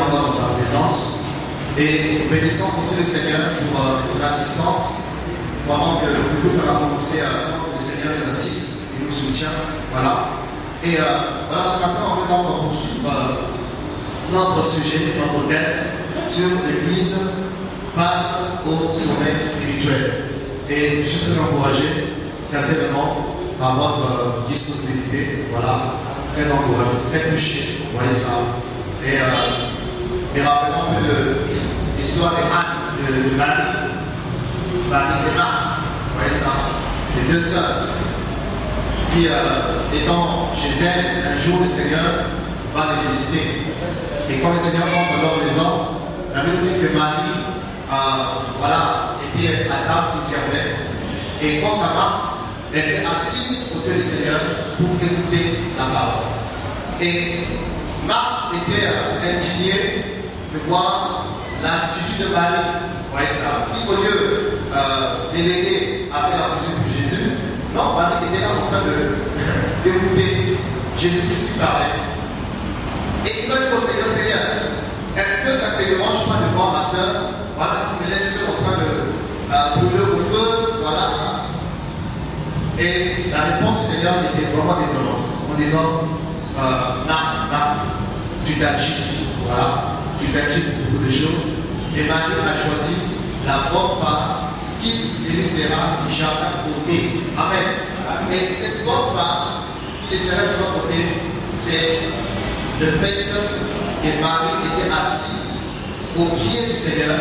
encore dans sa présence. Et bénissons aussi le Seigneur pour son assistance pendant que le groupe a commencé à le Seigneur nous assiste et nous soutient. Voilà. Et voilà, ce matin, on va donc poursuivre notre sujet, notre thème sur l'Église face au sommet spirituel. Et je suis très encouragé, sincèrement, par votre disponibilité. Voilà, très encouragé, très touché, vous voyez ça. Et rappelons un peu l'histoire de Marie et Marthe, vous voyez ça. C'est deux sœurs qui, étant chez elles, un jour le Seigneur va les visiter. Et quand le Seigneur entre dans leur maison, la Bible dit que Marie voilà, était à table qui servait. Et quant à Marthe, elle était assise au pied du Seigneur pour écouter la parole. Et Marthe était indignée de voir l'attitude de Marie, ouais, ça, qui au lieu d'aider à faire la prière de Jésus, non, Marie était là en train d'écouter Jésus-Christ qui parlait. Et il va dire au Seigneur, Seigneur, est-ce que ça ne te dérange pas de voir ma soeur, voilà, qui me laisse en train de brûler au feu, voilà. Et la réponse du Seigneur était vraiment étonnante, en disant, Marthe, tu t'agites, voilà, tu t'agites pour beaucoup de choses. Et Marie a choisi la bonne part qui lui sera jamais côté. Amen. Et cette bonne part qui lui sera jamais côté, c'est le fait que Marie était assise au pied du Seigneur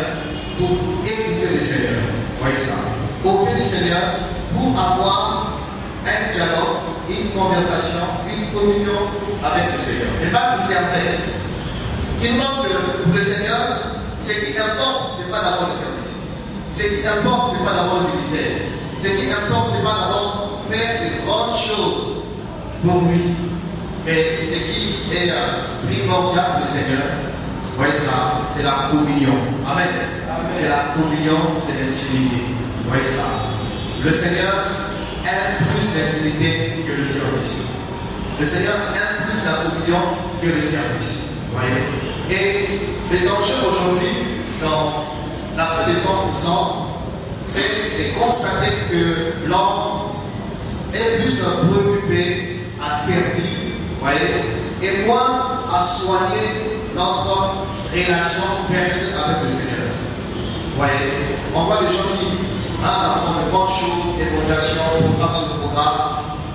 pour écouter le Seigneur. Voyez ça. Au pied du Seigneur pour avoir un dialogue, une conversation, une communion avec le Seigneur. Et pas qui servait. Il manque que le Seigneur, ce qui importe, ce n'est pas d'abord le service. Ce qui importe, ce n'est pas d'abord le ministère. Ce qui importe, ce n'est pas d'abord faire de grandes choses pour lui. Mais ce qui est primordial pour le Seigneur, voyez ça, c'est la communion. Amen. C'est la communion, c'est l'intimité. Voyez ça. Le Seigneur aime plus l'intimité que le service. Le Seigneur aime plus la communion que le service. Voyez. Et le danger aujourd'hui, dans la fin des temps où nous sommes, c'est de constater que l'homme est plus préoccupé à servir, voyez, et moins à soigner notre relation personnelle avec le Seigneur. Voyez, on voit des gens qui apprennent de grandes choses, des fondations, programmes sur programme,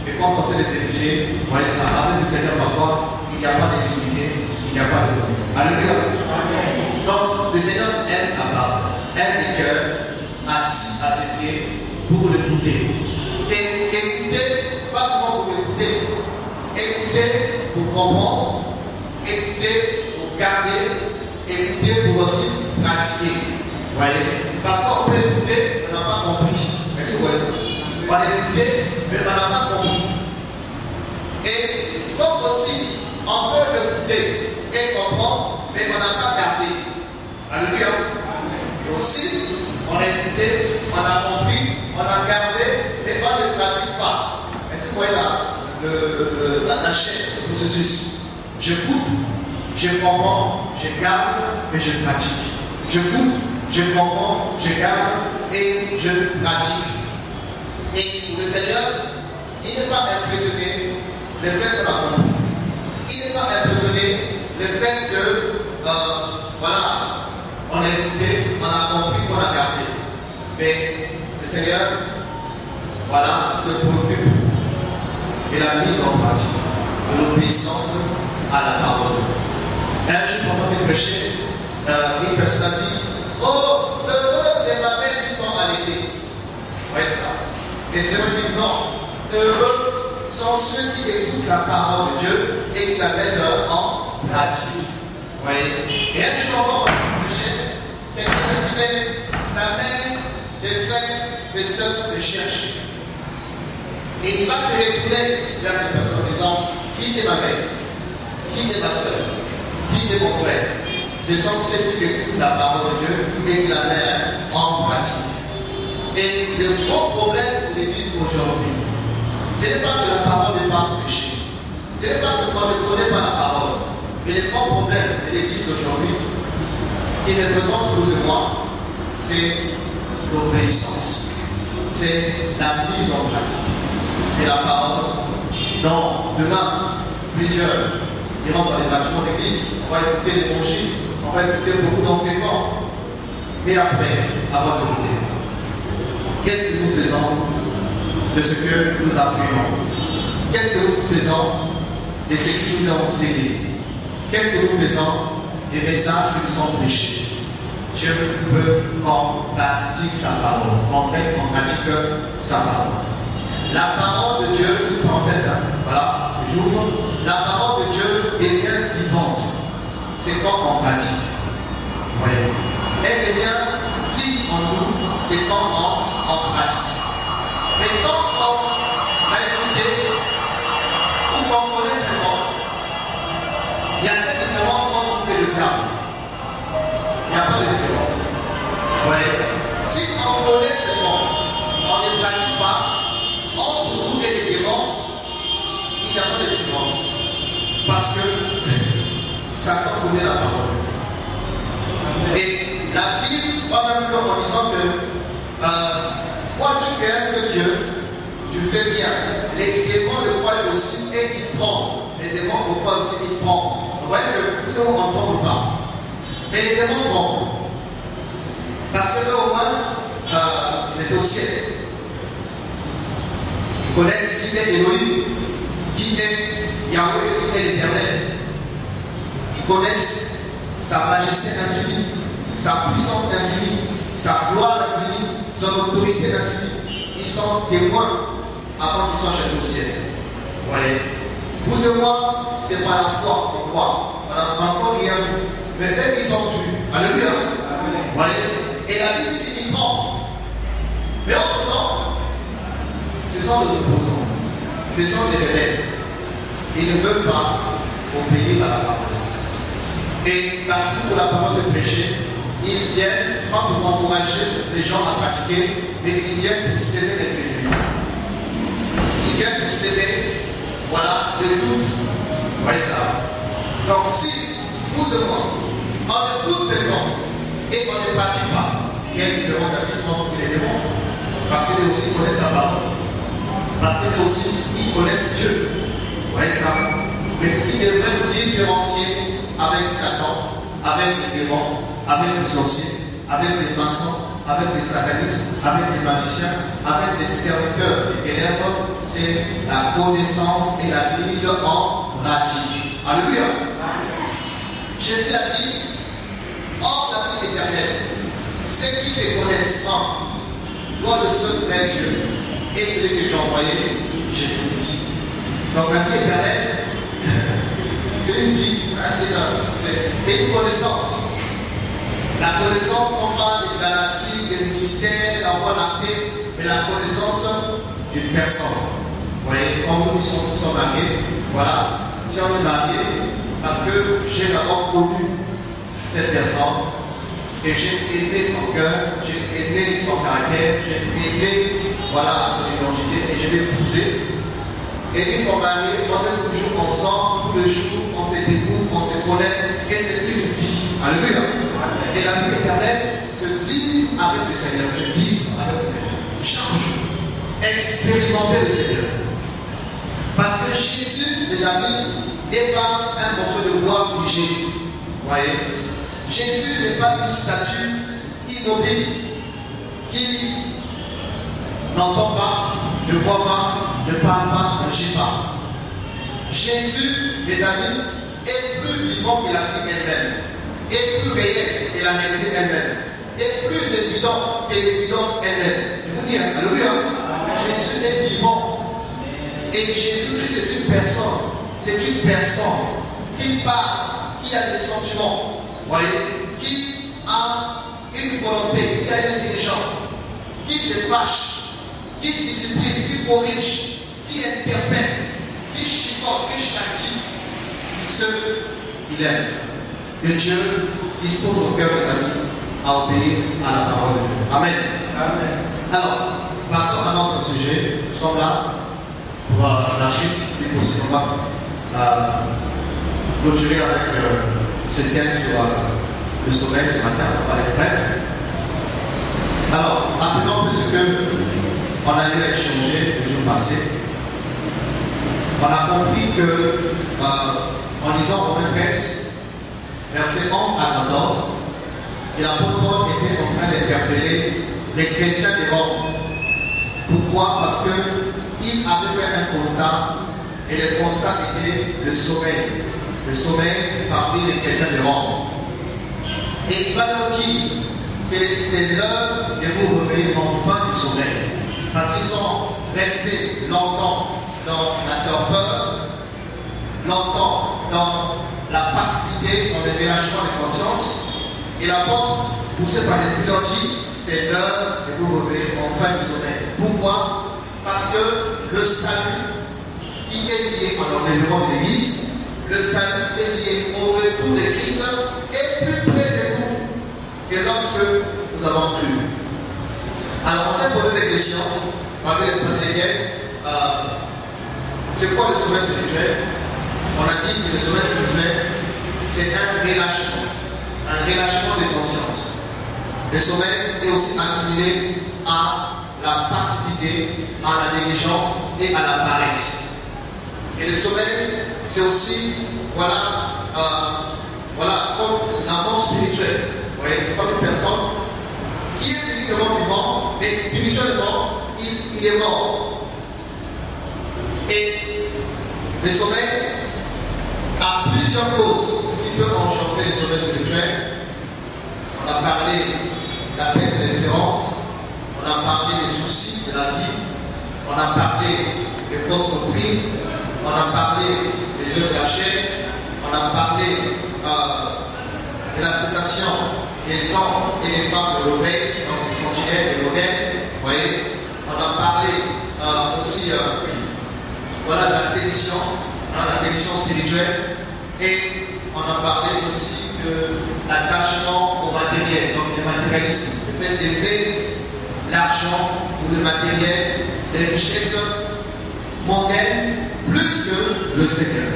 mais quand on essaie de vérifier, voyez ça, avec le Seigneur parfois, il n'y a pas d'intimité, il n'y a pas de communion. Alléluia. Donc, le Seigneur aime la parole, aime les cœurs assis à ses pieds pour l'écouter. Et écouter, pas seulement pour écouter, écouter pour comprendre, écouter pour garder, écouter pour aussi pratiquer. Vous voyez? Parce qu'on peut écouter, on n'a pas compris. Est-ce que vous voyez ça? On a écouté, mais on n'a pas compris. Et comme aussi, on peut écouter et comprendre, mais on n'a pas gardé. Alléluia. Et aussi, on a écouté, on a compris, on a gardé, mais on ne pratique pas. Est-ce que vous voyez la chaîne, le processus? J'écoute, je comprends, je garde et je pratique. J'écoute, je comprends, je garde et je pratique. Et pour le Seigneur, il n'est pas impressionné le fait qu'on a compris. Il n'est pas impressionné le fait que, voilà, on a écouté, on a compris, on a gardé. Mais le Seigneur, voilà, se préoccupe de la mise en pratique, de l'obéissance à la parole. Un jour, pendant qu'il prêchait, une personne a dit, oh, heureuse les mamelles qui t'ont allaité. Vous voyez ça? Et je leur dis, non, heureux sont ceux qui écoutent la parole de Dieu et qui la mettent en pratique. Vous voyez? Et un jour encore, pendant qu'il prêchait, quelqu'un m'a dit, mais ta mère, tes frères, tes soeurs te cherchent. Et il va se retourner vers cette personne en disant, qui est ma mère? Qui est ma soeur? Qui est mon frère? Ce sont ceux qui écoutent la parole de Dieu et qui la mettent en pratique. Et le grand problème de l'Église aujourd'hui, ce n'est pas que la parole n'est pas prêchée. Ce n'est pas que quand on ne connaît pas la parole. Mais les grands problèmes de l'Église d'aujourd'hui, qui représentent vous et moi, c'est l'obéissance. C'est la mise en pratique de la parole. Donc, demain, plusieurs iront dans les bâtiments d'église, on va écouter l'évangile, on va écouter beaucoup d'enseignements. Mais après avoir écouté, qu'est-ce que nous faisons de ce que nous apprenons? Qu'est-ce que nous faisons de ce qui nous a enseigné? Qu'est-ce que nous faisons des messages qui nous sont prêchés? Dieu veut qu'on pratique sa parole, qu'on mette en pratique sa parole. La parole de Dieu, c'est une parenthèse, voilà, j'ouvre. La parole de Dieu devient vivante. C'est quand on pratique. Vous voyez? Elle devient vive en nous, c'est quand on pratique. Mais quand on va écouter ou qu'on connaît ce mot, il y a une différence entre on fait le diable. Il n'y a pas de différence. Vous voyez? Si on connaît ce mot, on ne pratique pas, entre nous et les démons, il n'y a pas de différence. Parce que Satan connaît la parole. Et la Bible va même plus en disant que quand tu fais un seul Dieu, tu fais bien. Les démons le croient aussi et ils tombent. Les démons le croient aussi et ils tombent. Vous voyez que vous savez, on n'entend pas. Mais les démons tombent. Parce que là au moins, c'est au ciel. Ils connaissent qui est Elohim, qui est Yahweh, qui est l'Éternel. Ils connaissent sa majesté infinie, sa puissance infinie, sa gloire infinie, son autorité infinie. Ils sont témoins avant qu'ils soient chassés au ciel. Vous voyez? Vous et moi, c'est par la foi qu'on croit. On n'a encore rien vu. Mais eux, ils ont vu. Alléluia. Vous voyez? Et la Bible dit qu'ils tombent. Mais entre-temps, ce sont les opposants. Ce sont les rebelles. Ils ne veulent pas obéir à la parole. Et pour la parole de péché, ils viennent pas pour encourager les gens à pratiquer, mais ils viennent pour s'aimer les péchés. Ils viennent pour s'aimer, voilà, de tout. Vous voyez ça? Donc si vous et moi, on écoute ces noms et on ne pratique pas, il y a une différence entre les démons. Parce qu'ils aussi connaissent la parole. Parce qu'ils aussi ils connaissent Dieu. Vous voyez ça? Mais ce qui devrait nous différencier avec Satan, avec les démons, avec les sorciers, avec les maçons, avec les satanistes, avec les magiciens, avec les serviteurs des ténèbres, c'est la connaissance et la mise en pratique. Alléluia. Jésus a dit, hors la vie éternelle, ceux qui te connaissent doivent le seul vrai Dieu et celui que tu as envoyé, Jésus-Christ. Donc la vie éternelle, c'est une vie, hein, c'est une connaissance. La connaissance, on parle des galaxies, des mystères, la voie lactée, mais la connaissance d'une personne. Vous voyez, comme nous sommes mariés, voilà, si on est marié, parce que j'ai d'abord connu cette personne, et j'ai aimé son cœur, j'ai aimé son caractère, j'ai aimé, voilà, son identité, et je l'ai épousé. Et une fois mariés, on est toujours ensemble, tous les jours, on se découvre, on se connaît, et c'est une vie. Alléluia. Et la vie éternelle, se vivre avec le Seigneur, se vivre avec le Seigneur. Chaque jour, expérimenter le Seigneur. Parce que Jésus, les amis, n'est pas un morceau de bois figé. Vous voyez? Jésus n'est pas une statue immobile qui n'entend pas, ne voit pas, ne parle pas, n'agit pas. Jésus, les amis, est plus vivant que la vie elle-même, est plus réel que la réalité elle-même, est plus évident que l'évidence elle-même. Je vous dis, alléluia. Jésus est vivant. Et Jésus-Christ est une personne. C'est une personne qui parle, qui a des sentiments, voyez, qui a une volonté, qui a une intelligence, qui se fâche, qui discipline, qui corrige, qui interpelle, qui chicote, qui châtie ceux qu'il aime. Que Dieu dispose au cœur des amis à obéir à la parole de Dieu. Amen. Amen. Alors, passons à notre sujet. Nous sommes là pour la suite, si possible. clôturer avec ce thème sur le sommeil ce matin, on va être bref. Alors, rappelons ce qu'on a eu à échanger le jour passé. On a compris que, en lisant Romains 13, versets 11 à 14, l'apôtre Paul était en train d'interpeller les chrétiens de Rome. Pourquoi? Parce qu'il avait fait un constat, et le constat était le sommeil. Le sommeil parmi les chrétiens de Rome. Et il va leur dire que c'est l'heure de vous réveiller enfin du sommeil. Parce qu'ils sont restés longtemps dans la torpeur, longtemps dans la passivité, dans le relâchement de conscience. Et l'apôtre, poussé par l'Esprit, leur dit c'est l'heure de vous réveiller enfin du sommeil. Pourquoi? Parce que le salut qui est lié à l'enlèvement de l'Église, le salut est lié au retour de Christ, est plus près de vous que lorsque nous avons cru. Alors on s'est posé des questions, parmi lesquelles c'est quoi le sommeil spirituel? On a dit que le sommeil spirituel, c'est un relâchement de conscience. Le sommeil est aussi assimilé à la passivité, à la négligence et à la paresse. Et le sommeil, c'est aussi, comme la mort spirituelle. Vous voyez, c'est comme une personne qui est physiquement vivant, mais spirituellement, il est mort. Et le sommeil a plusieurs causes qui peuvent engendrer le sommeil spirituel. On a parlé de la perte d'espérance, on a parlé des soucis de la vie, on a parlé des fausses doctrines, on a parlé des œuvres de la chair, on a parlé de la cessation des hommes et des femmes de l'éveil, donc des sentinelles, des modèles, vous voyez. On a parlé aussi de la séduction, la séduction spirituelle, et on a parlé aussi de l'attachement au matériel, donc le matérialisme, le fait d'aimer l'argent ou le matériel, les richesses mondaines, plus que le Seigneur.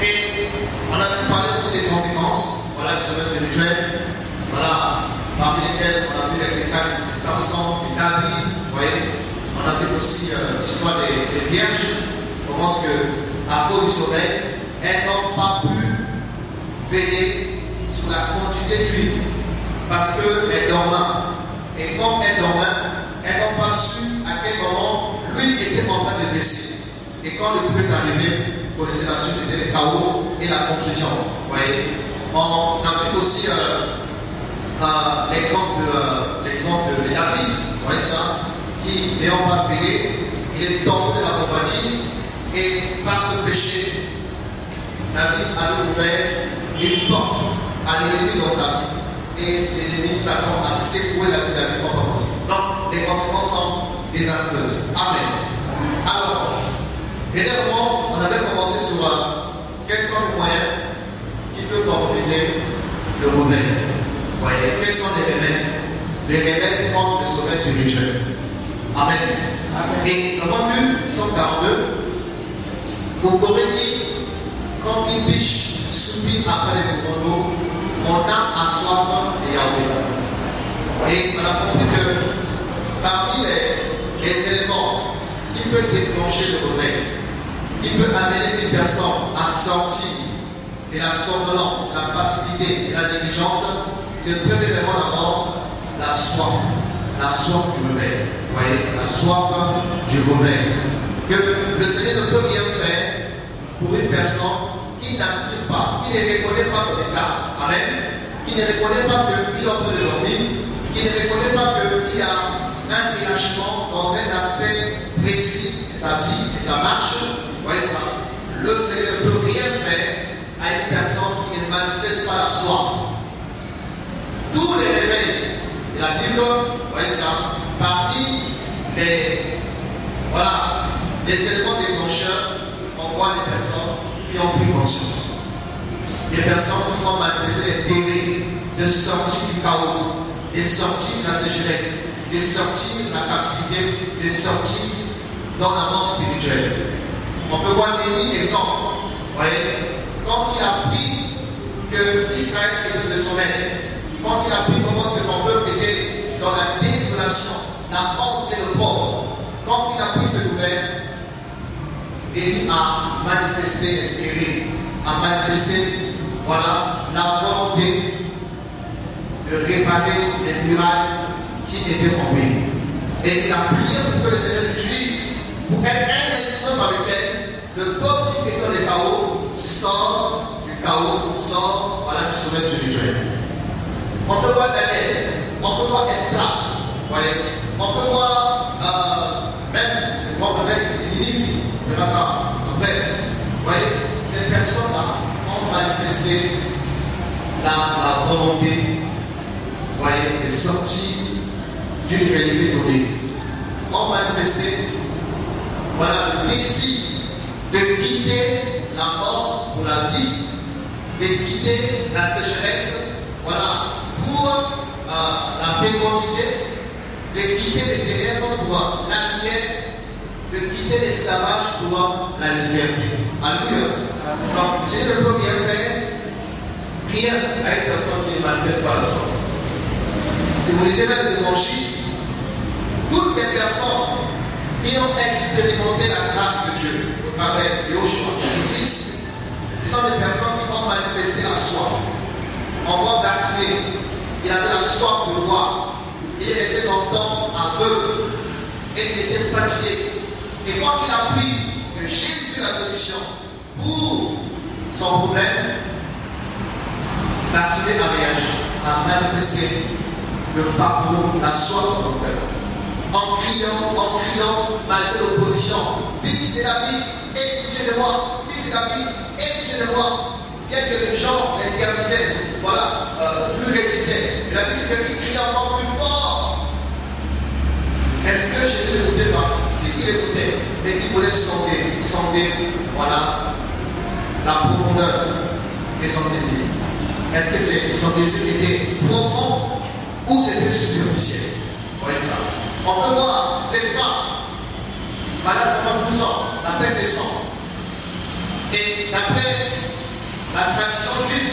Et on a aussi parlé aussi des conséquences, du sommeil spirituel, parmi lesquelles on a vu les cas de Samson et David, vous voyez. On a vu aussi l'histoire des vierges, comment est-ce que, à cause du sommeil, elles n'ont pas pu veiller sur la quantité d'huile, parce qu'elles dormaient. Et comme elles dormaient, elles n'ont pas su à quel moment l'huile était en train de baisser. Et quand le bruit est arrivé, vous connaissez la suite, c'était le chaos et la confusion. Vous voyez. On a vu aussi l'exemple de David, vous voyez ça, qui, n'ayant pas veillé, il est tombé dans la convoitise et par ce péché, David avait ouvert une porte à l'ennemi dans sa vie. Et l'ennemi Satan a secoué la vie de David comme pas possible. Donc, les conséquences sont désastreuses. Amen. Alors, dernièrement, on avait commencé sur quels sont les moyens qui peuvent favoriser le réveil. Vous voyez, quels sont les remèdes? Les remèdes contre le sommeil spirituel. Amen. Et dans Matthieu 142, pour Corinthiens, quand une biche soupire après les courants d'eau, on a soif de Yahweh. Et on a compris que parmi les éléments qui peuvent déclencher le réveil, qui peut amener une personne à sortir de la somnolence, de la passivité, de la négligence, c'est le premier élément d'abord, la soif du réveil. Vous voyez, la soif du réveil. Que le Seigneur ne peut rien faire pour une personne qui n'aspire pas, qui ne reconnaît pas son état, amen, qui ne reconnaît pas qu'il est en train de dormir, qui ne reconnaît pas qu'il y a un relâchement dans un aspect précis de sa vie, de sa marche. Vous voyez ça? Le Seigneur ne peut rien faire à une personne qui ne manifeste pas la soif. Tous les réveils de la Bible, vous voyez ça, parmi les éléments déclencheurs, on voit des personnes qui ont pris conscience. Des personnes qui ont manifesté les délais de sortir du chaos, de sortir de la sécheresse, de sortir de la captivité, de sortir dans la mort spirituelle. On peut voir des exemples. Vous voyez, quand il a appris que Israël était le sommet, quand il a appris comment que son peuple était dans la désolation, la honte et le pauvre, quand il a appris cette nouvelle, Élie a manifesté l'intérêt, a manifesté, voilà, la volonté de réparer les murailles qui étaient tombées. Et il a prié pour que le Seigneur l'utilise pour être un instrument par lequel le peuple qui était dans le chaos sort du chaos, sort, voilà, du sommet spirituel. On peut voir Daniel, on peut voir Esdras, voyez, on peut voir même le grand évêque de Ninive, de Massa, en fait, vous voyez, ces personnes-là ont manifesté la volonté, vous voyez, de sortir d'une réalité donnée, ont manifesté, voilà, le désir de quitter la mort pour la vie, de quitter la sécheresse, voilà, pour la fécondité, de quitter les ténèbres pour la lumière, de quitter l'esclavage pour la liberté. Alléluia. Donc, si je ne peux rien faire, rien à une personne qui ne manifeste pas la soif. Si vous lisez les évangiles, toutes les personnes qui ont expérimenté la grâce de Dieu au travers de Yoshua, Jésus-Christ, ce sont des personnes qui ont manifesté la soif. On voit Bartimée, il avait la soif de voir. Il est resté longtemps aveugle et il était fatigué. Et quand il a appris que Jésus est la solution pour son problème, Bartimée a réagi, a manifesté le fardeau, la soif de son cœur. En criant, malgré l'opposition, fils de David, aie pitié de moi, fils de David, aie pitié de moi. Bien que les gens l'interdisaient, voilà, lui résistaient. Il a dit qu'il crie encore plus fort. Est-ce que Jésus n'écoutait pas? Si il écoutait, mais il voulait sonder, voilà, la profondeur de son désir. Est-ce que son désir était profond ou c'était superficiel? Vous voyez ça? On peut voir cette femme, malade pendant 12 ans, la perte des sangs. Et d'après la tradition juive,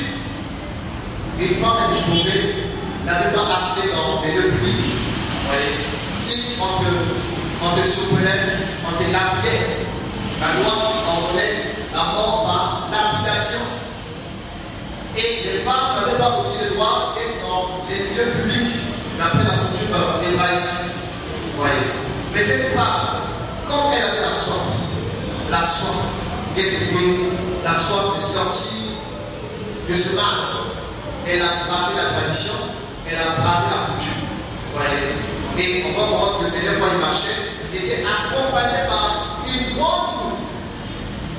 une femme indisposée n'avait pas accès dans les lieux publics. Vous voyez? Si on te surprenait, on te lapidait, la loi ordonnait la mort par lapidation. Et les femmes n'avaient pas aussi le droit d'être dans les lieux publics, d'après la coutume hébraïque. Vous voyez? Mais cette femme, comme elle avait la soif d'écouter, la soif de sortir de ce mal, elle a bravé la tradition, elle a bravé la coutume. Vous voyez? Et on voit comment le Seigneur, quand il marchait, il était accompagné par une grande foule.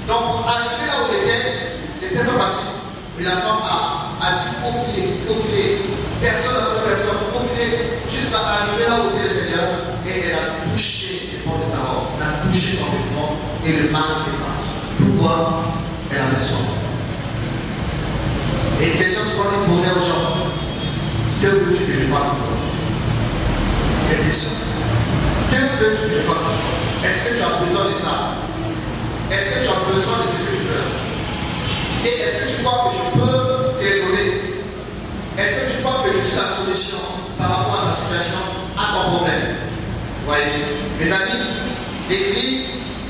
Donc, pour arriver là où il était, c'était pas facile. Mais la femme a dû faufiler, personne après personne, faufiler, jusqu'à arriver là où était le Seigneur. Et elle a touché les ponts de sa robe, elle a touché son vêtement, et le mal est parti. Pourquoi? Elle avait soif. Et une question souvent est posée aux gens: que veux-tu que je fasse pour toi? Quelle question? Que veux-tu que je fasse pour toi? Est-ce que tu as besoin de ça? Est-ce que tu as besoin de ce que je veux? Et est-ce que tu crois que je peux te donner? Est-ce que tu crois que je suis la solution par rapport à ta situation, à ton problème? Vous voyez, mes amis, l'Église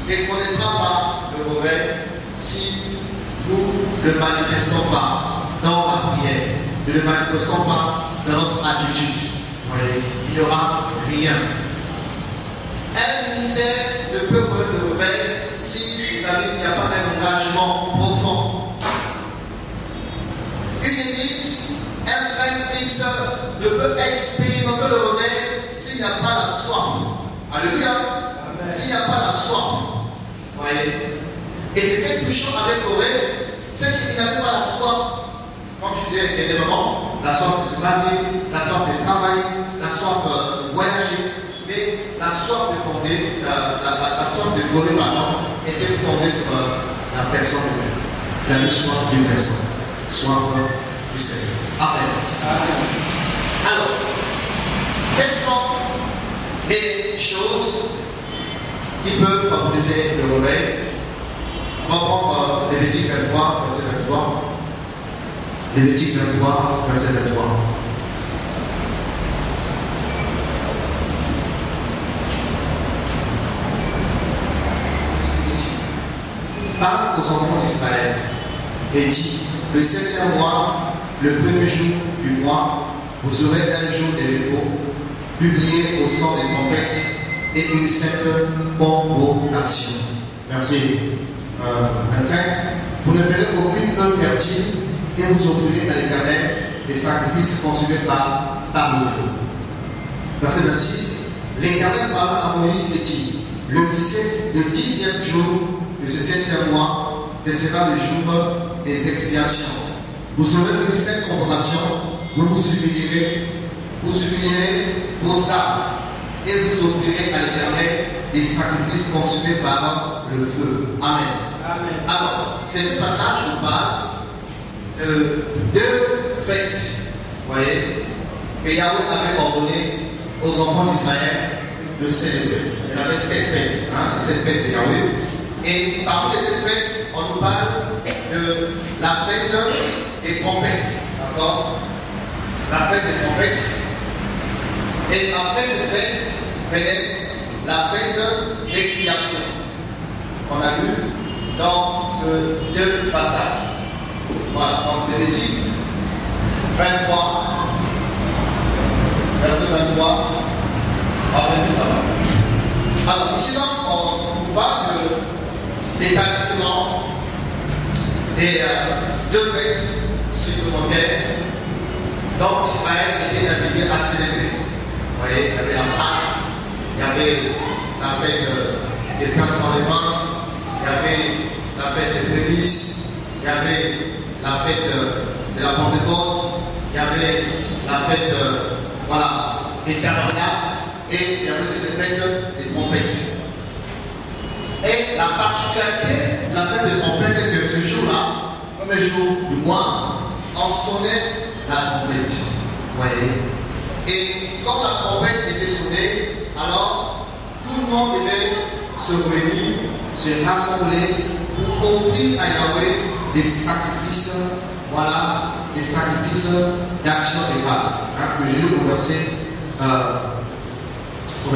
ne connaîtra pas le mauvais si nous ne le manifestons pas dans la prière, ne le manifestons pas dans notre attitude. Vous voyez, il n'y aura rien. Un ministère ne peut connaître le mauvais si, vous savez, il n'y a pas un engagement profond. Une église, un frère, une sœur ne peut expérimenter le mauvais s'il n'y a pas la soif. Alléluia. S'il n'y a pas la soif. Vous voyez. Et c'était touchant avec Corée, c'est qu'il n'avait pas la soif, comme je disais dernièrement, la soif de se marier, la soif de travailler, la soif de voyager, mais la soif de fonder, la soif de Corée, pardon, était fondée sur la personne de Dieu. Il avait soif d'une personne, soif du Seigneur. Amen. Alors, quelles sont les choses qui peuvent favoriser le réveil? On va prendre Lévitique 23, verset 23. Lévitique 23, verset 23. Parle aux enfants d'Israël et dit, le 7e mois, le premier jour du mois, vous aurez un jour de repos, publié au son des trompettes et une sainte convocation. Merci. 25. Vous ne ferez aucune œuvre fertile et vous offrirez à l'Éternel des sacrifices consumés par le feu. Verset 26. L'Éternel parla à Moïse et dit, le 10e jour de ce 7e mois, ce sera le jour des expiations. Vous aurez une sainte convocation, vous humilierez vos âmes et vous offrirez à l'Éternel des sacrifices consumés par le feu. Amen. Amen. Alors, ces deux passages nous parlent de deux fêtes, vous voyez, que Yahweh avait ordonné aux enfants d'Israël de célébrer. Il y avait 7 fêtes, 7 fêtes de Yahweh. Et parmi les 7 fêtes, on nous parle de la fête des trompettes. D'accord? La fête des trompettes. Et après cette fête, venait la fête d'expiation. On a lu dans ce deux passages. Voilà, donc Lévitique 23, verset 23, après tout à l'heure. Alors, ici, on parle de l'établissement des deux fêtes supplémentaires dont Israël était invité à célébrer. Vous voyez, il y avait la Pâque, il y avait la fête des pains sans levain, il y avait la fête des prémices, il y avait la fête de la Pentecôte, il y avait la fête des tabernacles et il y avait aussi la fête des trompettes. Et la particularité de la fête des trompettes, c'est que ce jour-là, le premier jour du mois, on sonnait la trompette. Vous voyez? Et quand la trompette était sonnée, alors tout le monde devait se réunir, se rassembler pour offrir à Yahweh des sacrifices, voilà, des sacrifices d'action et grâce. Que j'ai lu au verset, on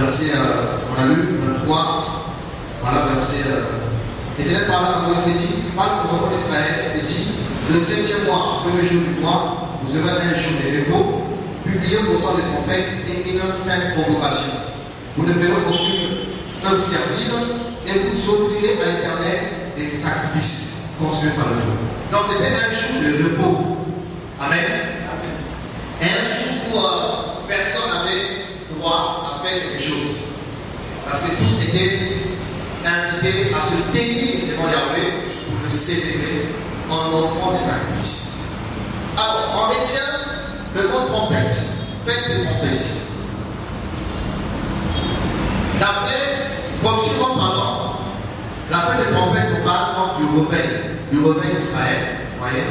a lu 23, voilà, verset. L'Éternel parla à Moïse et dit, parle aux enfants d'Israël et dit, le 7e mois, premier jour du mois, vous aurez un jour de repos, publié au son des trompettes et une sainte convocation. Vous ne ferez aucune œuvre servile et vous offrirez à l'Éternel des sacrifices consumés par le feu. Donc c'était un jour de repos. Amen. Un jour où personne n'avait droit à faire quelque chose. Parce que tous étaient invités à se tenir devant Yahweh pour le célébrer en offrant des sacrifices. Alors, on retient le mot trompette, fête de trompette. D'après, prophétiquement parlant, la fête de trompette nous parle du réveil d'Israël. Vous voyez,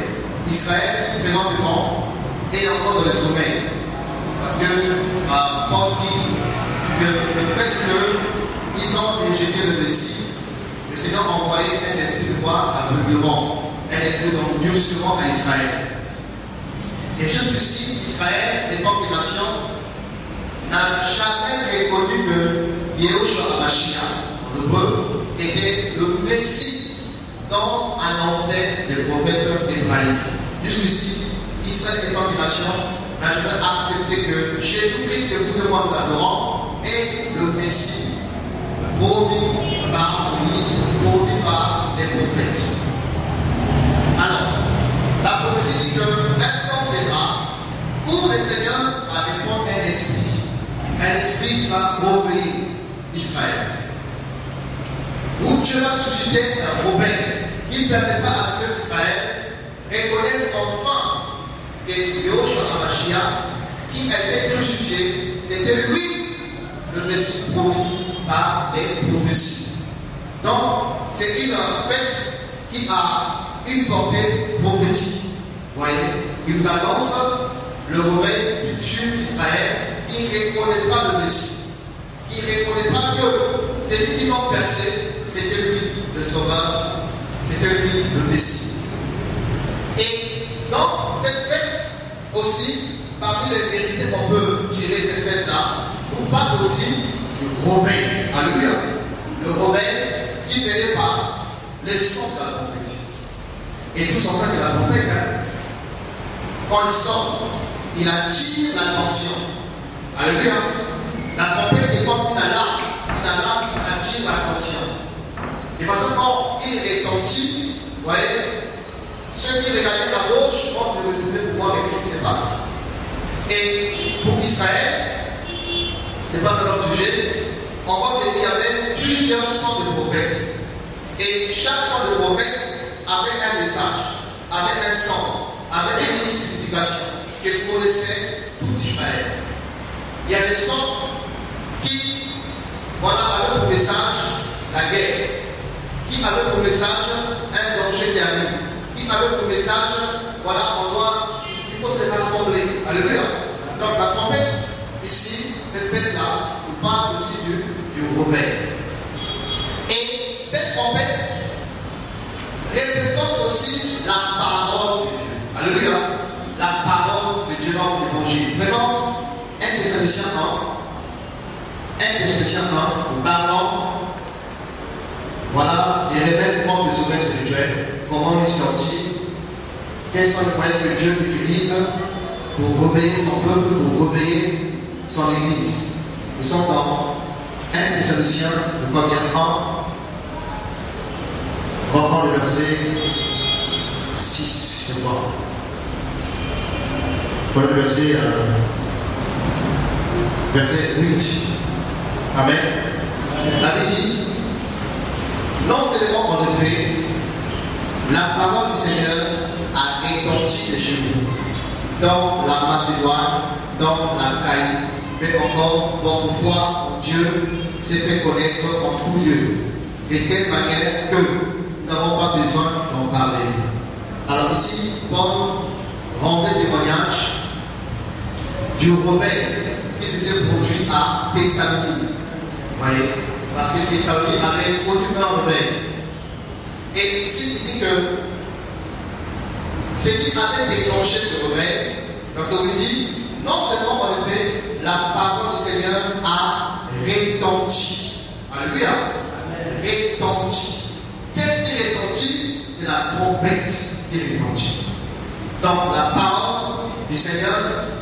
Israël qui présente devant et encore dans le sommeil. Parce que Paul dit que le fait qu'ils ont rejeté le Messie, le Seigneur a envoyé un esprit de quoi? Aveuglement, un esprit d'endurcissement à Israël. Et jusqu'ici, Israël, étant une nation, n'a jamais reconnu que Yehoshua HaMashiach, en hébreu, était le Messie dont annonçaient les prophètes hébraïques. Jusqu'ici, Israël étant une nation, n'a jamais accepté que Jésus-Christ, que vous et moi nous adorons, est le Messie, promis par Moïse, promis par les prophètes. Alors, la prophétie dit que un temps viendra où le Seigneur va répondre un esprit qui va revenir Israël. Où Dieu va susciter un réveil qui permettra à ce que Israël reconnaisse enfin que Yehoshua HaMashiach, qui a été crucifié, c'était lui le Messie promis par les prophéties. Donc, c'est une fête qui a une portée prophétique. Vous voyez, il nous annonce le réveil du Dieu d'Israël qui reconnaîtra le Messie, qui reconnaîtra que celui qu'ils ont percé, c'était lui le Sauveur, c'était le Messie. Et dans cette fête aussi, parmi les vérités qu'on peut tirer de cette fête-là, on parle aussi du Romain. Alléluia. Le Romain qui venait par les sons de la trompette. Et tous ensemble, c'est la trompette. Hein? Quand il sort, il attire l'attention. Alléluia. La trompette est comme une alarme qui attire l'attention. Et parce que quand il retentit, vous voyez, ceux qui regardaient à gauche pensent de retourner pour voir ce qui se passe. Et pour Israël, c'est pas ça notre sujet, on voit qu'il y avait plusieurs sons de prophètes. Et chaque son de prophète avait un message, avait un sens, avait une signification que connaissait tout Israël. Il y a des sons qui, voilà, avaient pour message la guerre, qui avaient pour message un danger qui arrive, qui avaient pour message, voilà, il faut se rassembler. Alléluia. Donc la trompette, ici, cette fête-là, on parle aussi du réveil. Et cette trompette représente aussi la parole de Dieu. Alléluia. La parole de Dieu dans l'évangile. Vraiment, 1 Thessaloniciens 1, parlant, voilà, il révèle comment le sommet spirituel, comment il est sorti, quels sont les moyens que Dieu utilise pour réveiller son peuple, pour réveiller son église. Nous sommes dans 1 Thessaloniciens, le premier 1. On va prendre le verset 6, je crois. Voilà le verset 8. Amen. La Bible dit, non seulement en effet, la parole du Seigneur a retenti de chez vous, dans la Macédoine, dans la Caïe, mais encore votre foi en Dieu s'est fait connaître en tout lieu, de telle manière que nous n'avons pas besoin d'en parler. Alors ici, Paul rendait témoignage du réveil qui s'était produit à Thessalonique. Vous voyez, parce que Thessalonique avait produit un réveil. Et ici, il dit que ce qui avait déclenché ce réveil, parce qu'on dit, non seulement en effet, la parole du Seigneur a retenti. Alléluia. Retenti. Qu'est-ce qui retentit? C'est la trompette qui retentit. Donc la parole du Seigneur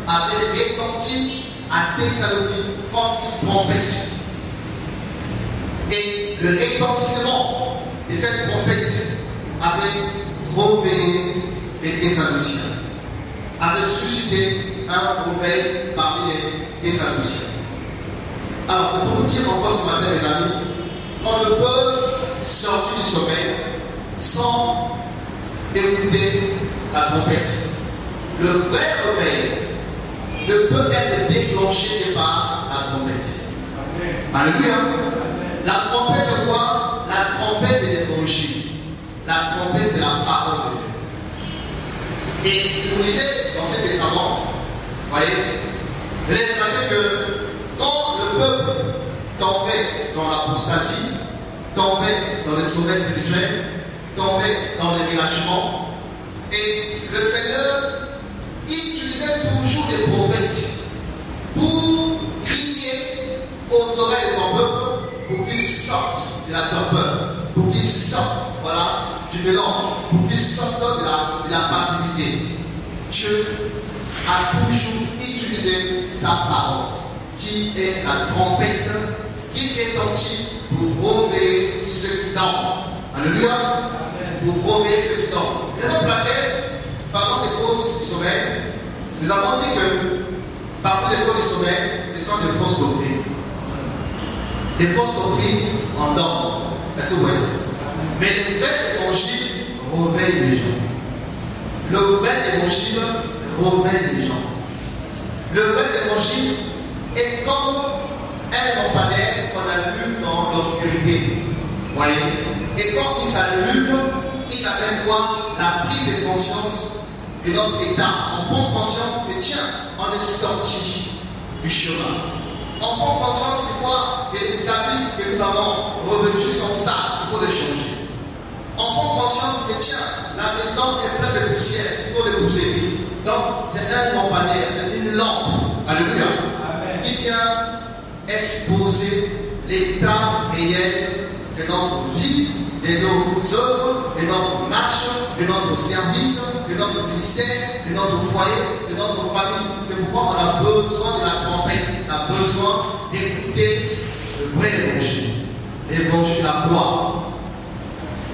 avait retenti à Thessalonique comme une trompette. Et le retentissement de cette trompette avait réveillé les Thessaloniciens, avait suscité un réveil parmi les Thessaloniciens. Alors, c'est pour vous dire encore ce matin, mes amis, qu'on ne peut sortir du sommeil sans écouter la trompette. Le vrai réveil ne peut être déclenché par la trompette. Alléluia. La trompette de quoi? La trompette de l'évangile. La trompette de la parole de Dieu. Et si vous lisez l'Ancien Testament, vous voyez, vous allez remarquer que quand le peuple tombait dans l'apostasie, tombait dans le sommeil spirituel, tombait dans le relâchement, et le Seigneur utilisait toujours les prophètes pour crier aux oreilles des peuples pour qu'ils sortent de la torpeur, pour qu'ils sortent, voilà, du mélange, pour qu'ils sortent de la passivité. Dieu a toujours utilisé sa parole, qui est la trompette, qui retentit pour réveiller ceux qui dorment. Alléluia. Pour réveiller ceux qui dorment. Raison pour laquelle, parmi les causes du sommeil, nous avons dit que parmi les causes du sommeil, ce sont des fausses doctrines. Des fausses doctrines en dorment. Est-ce que vous voyez ça? Mais le vrai évangile réveille les gens. Le vrai évangile réveille les gens. Le vrai évangile est comme un lampadaire qu'on allume dans l'obscurité. Vous voyez? Et quand il s'allume, il amène quoi? La prise de conscience de notre état. On prend conscience que tiens, on est sorti du chemin. On prend conscience que quoi? Que les habits que nous avons revêtus sont sales, il faut les changer. On on prend conscience que tiens, la maison est pleine de poussière, il faut le pousser. Donc, c'est un lampadaire, c'est une lampe, alléluia, qui vient exposer l'état réel de notre vie, de nos œuvres, de notre marche, de notre service, de notre ministère, de notre foyer, de notre famille. C'est pourquoi on a besoin de la trompette, on a besoin d'écouter le vrai évangile, l'évangile de la croix.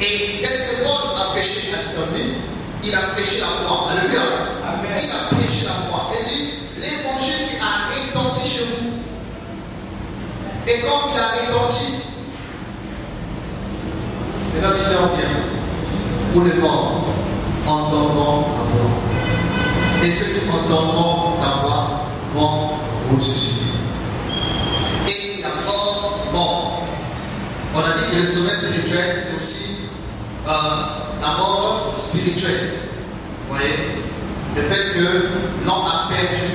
Et qu'est-ce que Paul a prêché à sa vie? Il a prêché la croix. Alléluia. Il a prêché la croix. Il dit l'évangile qui a retenti chez vous. Et quand il a retenti, c'est notre heure vient où les morts entendront la voix. Et ceux qui entendront sa voix vont ressusciter. Et il y a mort. On a dit que le sommet spirituel, c'est aussi la mort spirituelle. Vous voyez? Le fait que l'homme a perdu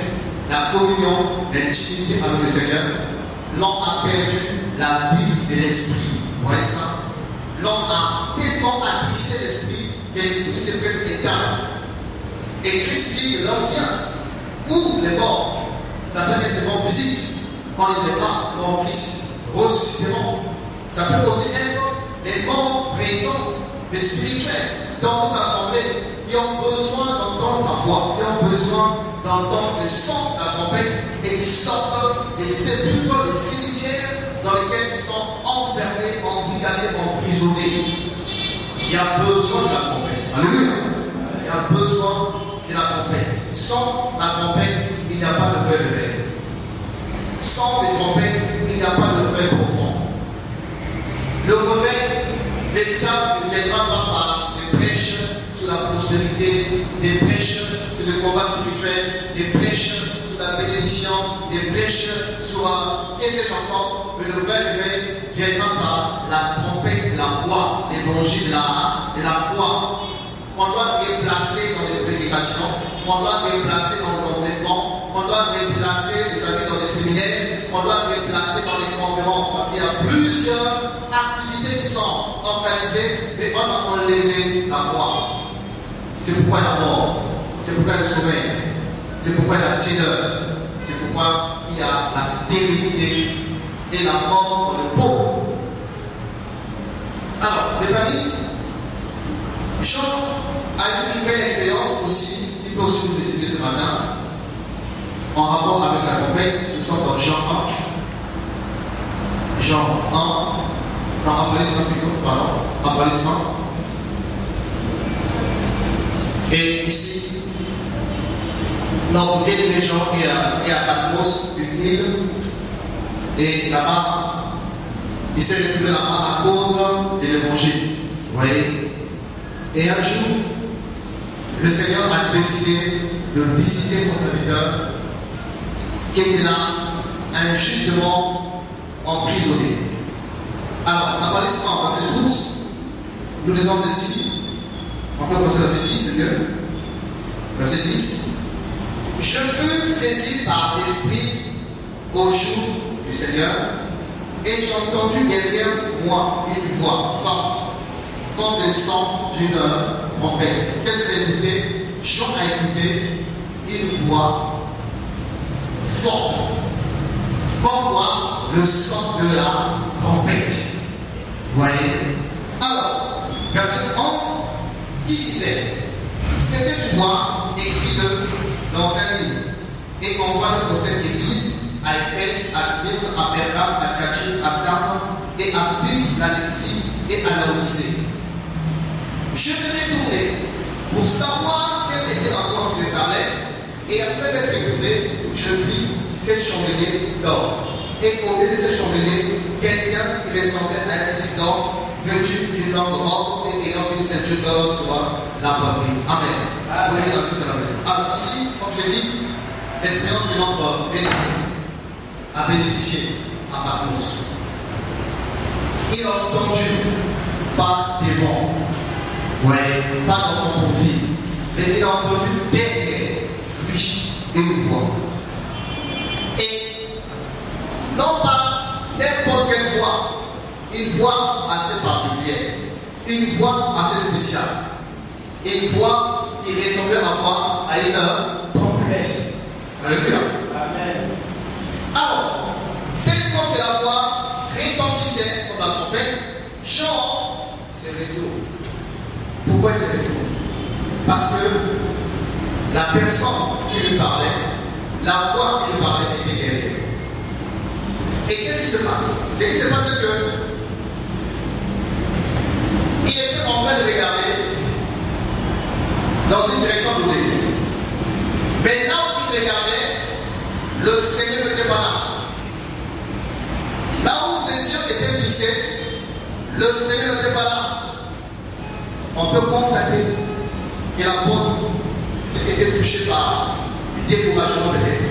la communion, l'intimité avec le Seigneur. L'homme a perdu la vie de l'esprit. Vous voyez ça? L'homme a tellement attristé l'esprit que l'esprit s'est presque éteint. Et Christ dit que l'homme vient. Où les morts? Ça peut être des morts physiques. Quand il n'est pas, l'homme Christ ressusciteront. Ça peut aussi être les morts présents, mais spirituels, dans nos assemblées, qui ont besoin d'entendre sa voix, qui ont besoin d'entendre le son de la trompette et qui sortent des sépulcres, des cimetières dans lesquels ils sont enfermés, embrigadés, emprisonnés. Il y a besoin de la trompette. Alléluia. Il y a besoin de la trompette. Sans la trompette, il n'y a pas de vrai réveil. Sans les trompettes, il n'y a pas de réveil profond. Le réveil véritable ne viendra pas par des prêches sur la prospérité, des prêches sur le combat spirituel, des prêches sur la bénédiction, des prêches sur qu'est-ce que encore, mais le vrai réveil viendra par la trompette, la voix, l'évangile, la voix. On doit déplacer dans les prédications, on doit déplacer dans l'enseignement, on doit déplacer les amis dans les séminaires, on doit déplacer dans les conférences, parce qu'il y a plusieurs activités qui sont organisées, mais on a enlevé la voix. C'est pourquoi il y a la mort, c'est pourquoi il y a le sommeil, c'est pourquoi il y a la tiédeur, c'est pourquoi il y a la stérilité et la mort dans le pauvre. Alors, les amis, Jean a eu une belle expérience aussi, il peut aussi nous étudier ce matin, en rapport avec la trompette. Nous sommes dans Jean 1. Jean 1, dans Apparition plutôt, pardon, Apparition. Et ici, notre bien-aimé Jean est à Patmos, une île, et là-bas, il s'est retrouvé là-bas à cause de l'évangile. Vous voyez? Et un jour, le Seigneur a décidé de visiter son serviteur qui était là injustement emprisonné. Alors, Apparition, verset 12, nous lisons ceci. On peut commencer verset 10, c'est mieux. Verset 10. Je fus saisi par l'Esprit au jour du Seigneur, et j'ai entendu derrière moi une voix forte, comme le son d'une trompette. Qu'est-ce qu'il a écouté? Jean a écouté une voix forte, comme quoi le son de la trompette. Vous voyez? Alors, verset 11, qui disait, c'était une voix écrite dans un livre, et qu'on voit que cette église à Éphèse, à Smyrne, à Pergame, à Thyatire, à Sardes, et à Philadelphie et à Laodicée. Je me retournai pour savoir quelle était la voix qui me parlait, et après m'être retourné, je vis 7 chandeliers d'or. Et au milieu de ces chandeliers, quelqu'un qui ressemblait à un fils d'or, vêtu d'une langue or et ayant une ceinture d'or sur la poitrine. Amen. Vous voyez la suite de la maison. Alors ici, comme je l'ai dit, l'expérience de notre bénéfice a bénéficié à Patmos. Il a entendu pas des vents, ouais, pas dans son profil, mais il a entendu derrière lui une voix. Et non pas n'importe quelle voix, une voix assez particulière. une voix assez spéciale. Une voix qui ressemblait à quoi? À une trompette. Alléluia. Amen. Alors, tellement que la voix retentissait comme la trompette, Jean s'est retourné. Pourquoi il s'est retourné? Parce que la personne qui lui parlait, la voix qui lui parlait était derrière. Et qu'est-ce qui se passe? Ce qui se passe, c'est que il était en train de regarder dans une direction donnée. Mais là où il regardait, le Seigneur n'était pas là. Là où ses yeux étaient fixés, le Seigneur n'était pas là. On peut constater que l'apôtre était touché par le découragement de l'être,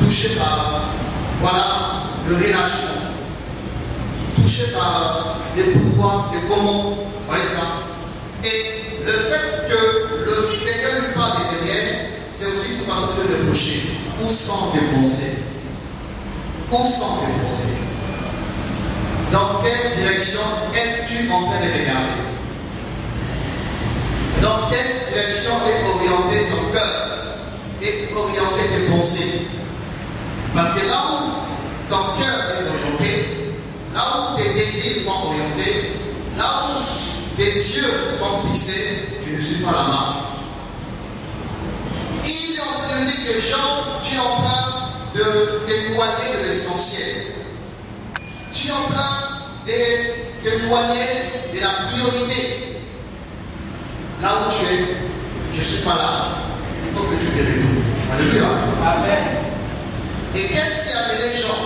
touché par le relâchement, touché par les pourquoi, les comment, voyez ça. Et le fait que le Seigneur lui parle de derrière, c'est aussi une façon de le reprocher. Où sont tes pensées? Où sont tes pensées? Dans quelle direction es-tu en train de regarder? Dans quelle direction est orienté ton cœur? Est orienté tes pensées? Parce que là où ton cœur est orienté, là où tes désirs sont orientés, là où tes yeux sont fixés, je ne suis pas là-bas. Il est en train de dire que Jean, tu es en train de t'éloigner de l'essentiel. Tu es en train de t'éloigner de la priorité. Là où tu es, je ne suis pas là. Il faut que tu te retournes. Alléluia. Amen. Et qu'est-ce qui a amené Jean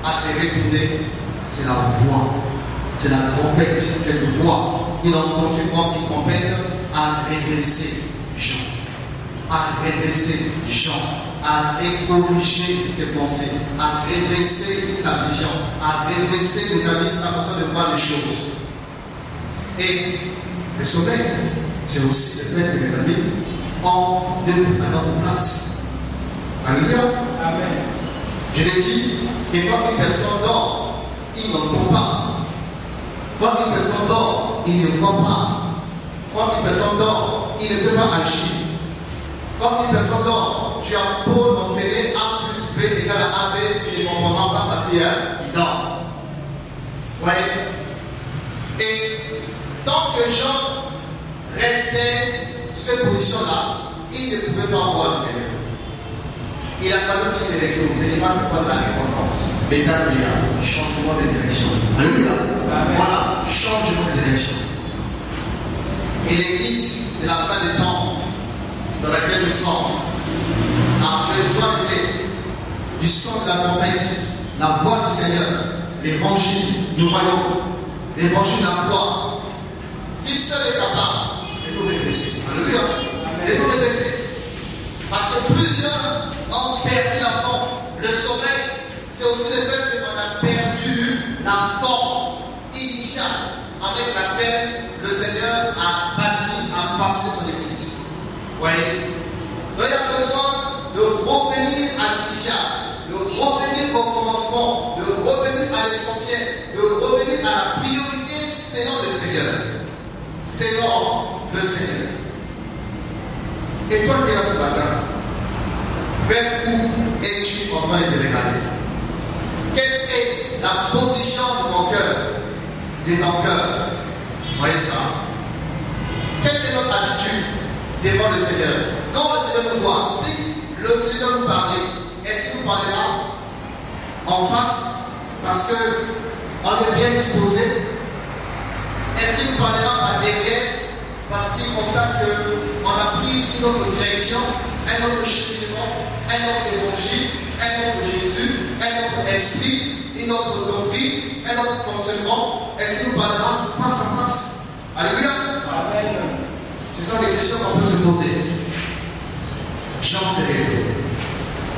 à se retourner? C'est la voix. C'est la trompette. C'est une voix qu'il a entendu quand il trompette à redresser Jean. À redresser Jean. À corriger ses pensées. À redresser sa vision. À redresser, mes amis, sa façon de voir les choses. Et le sommeil, c'est aussi le fait que mes amis, on ne peut pas notre place. Alléluia. Amen. Je l'ai dit, que quand une personne dort, il n'entend pas. Quand une personne dort, il ne voit pas. Quand une personne dort, il ne peut pas agir. Quand une personne dort, tu as beau l'enseigner A plus B égale à AB, il ne comprendra pas parce qu'il dort. Vous voyez? Et tant que Jean restait sur cette position-là, il ne pouvait pas voir le Seigneur. Il a fallu qu'il se retourne. Ce n'est pas pourquoi de la dépendance. Mais alléluia, changement de direction. Alléluia. Voilà, changement de direction. Et l'église de la fin des temps dans laquelle nous sommes a besoin du son de la trompette, la voix du Seigneur, l'évangile du royaume, l'évangile de la gloire, qui seul est capable de nous redresser. Alléluia. De nous redresser. Parce que plusieurs ont perdu la forme. Le sommeil, c'est aussi le fait qu'on a perdu la forme initiale avec laquelle le Seigneur a bâti, a façonné son église. Vous voyez? Donc il a besoin de revenir à l'initial, de revenir au commencement, de revenir à l'essentiel, de revenir à la priorité selon le Seigneur. Selon le Seigneur. Et toi qui es là ce matin, vers où es-tu en train de te regarder? Quelle est la position de ton cœur, de ton cœur? Voyez ça? Quelle est notre attitude devant le Seigneur? Quand le Seigneur nous voit, si le Seigneur nous parlait, est-ce qu'il nous parlera en face? Parce qu'on est bien disposé. Est-ce qu'il nous parlera par derrière? Parce qu'il constate qu'on a pris une autre direction, un autre cheminement, un autre évangile, un autre Jésus, un autre esprit, une autre doctrine, un autre fonctionnement. Est-ce qu'il nous parlera face à face? Alléluia. Amen. Ce sont des questions qu'on peut se poser. Jean s'est retourné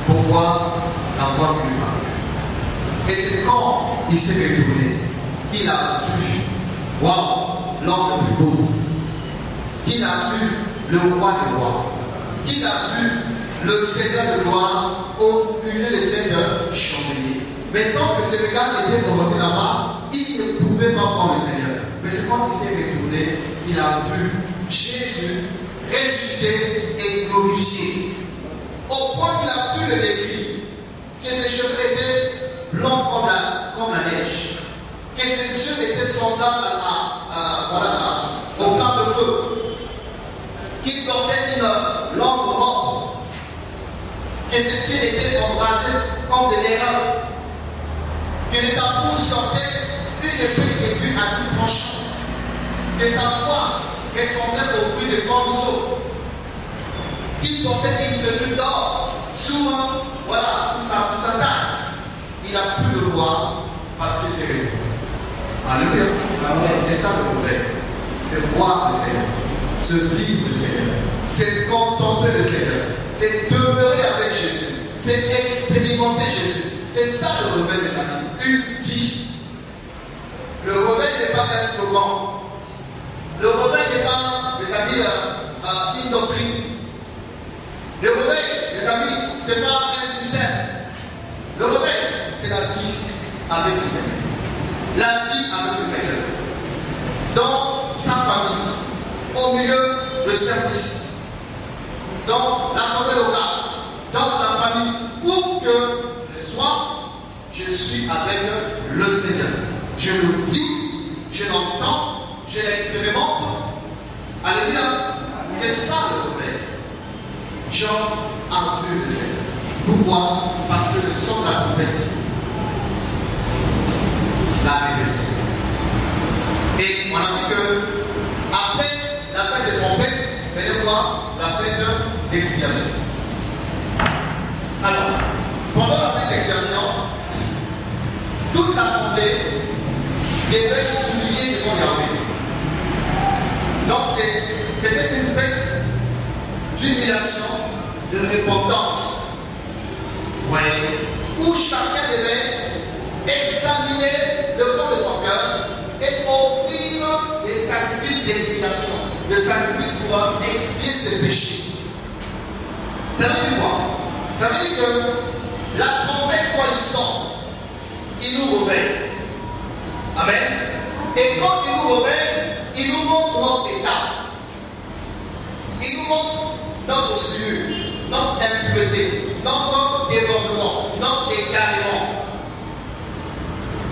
pour voir la voix qui lui parle. Et c'est quand il s'est retourné qu'il a vu, waouh, l'homme le plus beau, qu'il a vu le roi des rois, qu'il a vu le Seigneur de gloire au milieu des seigneurs chandeliers. Mais tant que ces regards étaient orientés là-bas, il ne pouvait pas voir le Seigneur. Mais c'est quand il s'est retourné, il a vu Jésus ressuscité et glorifié. Au point qu'il a pu le décrire, que ses cheveux étaient blancs comme la neige, que ses yeux étaient semblables aux flammes de feu, qu'il portait une longue robe, que ses pieds étaient embrasés comme des lérins, que de sa bouche sortait une épée aiguë à tout tranchant, que sa voix ressemblait au bruit de cordeaux, qu'il portait une ceinture d'or sous sa taille. Il a pu le voir parce que c'est lui. Alléluia. C'est ça le problème. C'est voir le Seigneur, c'est vivre le Seigneur, c'est contempler le Seigneur, c'est demeurer avec Jésus, c'est expérimenter Jésus. C'est ça le réveil, mes amis, une vie. Le réveil n'est pas un slogan. Le réveil n'est pas, mes amis, une doctrine. Le réveil, mes amis, ce n'est pas un système. Le réveil, c'est la vie avec le Seigneur. La vie avec le Seigneur. Dans sa famille, au milieu de service, dans l'assemblée locale, dans la famille, où que je sois, je suis avec le Seigneur. Je le vis, je l'entends, je l'expérimente. Alléluia. C'est ça le réveil. Jean a vu le Seigneur. Pourquoi? Parce que le son de la trompette l'a révélation. Et on a vu que après la fête des trompettes, venez voir la fête d'expiation. Alors, pendant la fête d'expiation, toute l'assemblée devait souligner devant Yahweh. Donc c'était une fête d'humiliation, de repentance. Ouais. Où chacun devait examiner le fond de son cœur et offrir des sacrifices d'expiation, des sacrifices pour expier ses péchés. Ça veut dire quoi? Ça veut dire que la trompette, quand il sort, il nous réveille. Amen. Et quand il nous réveille, il nous montre notre état. Il nous montre notre sueur, notre impureté, notre débordement, notre égarement.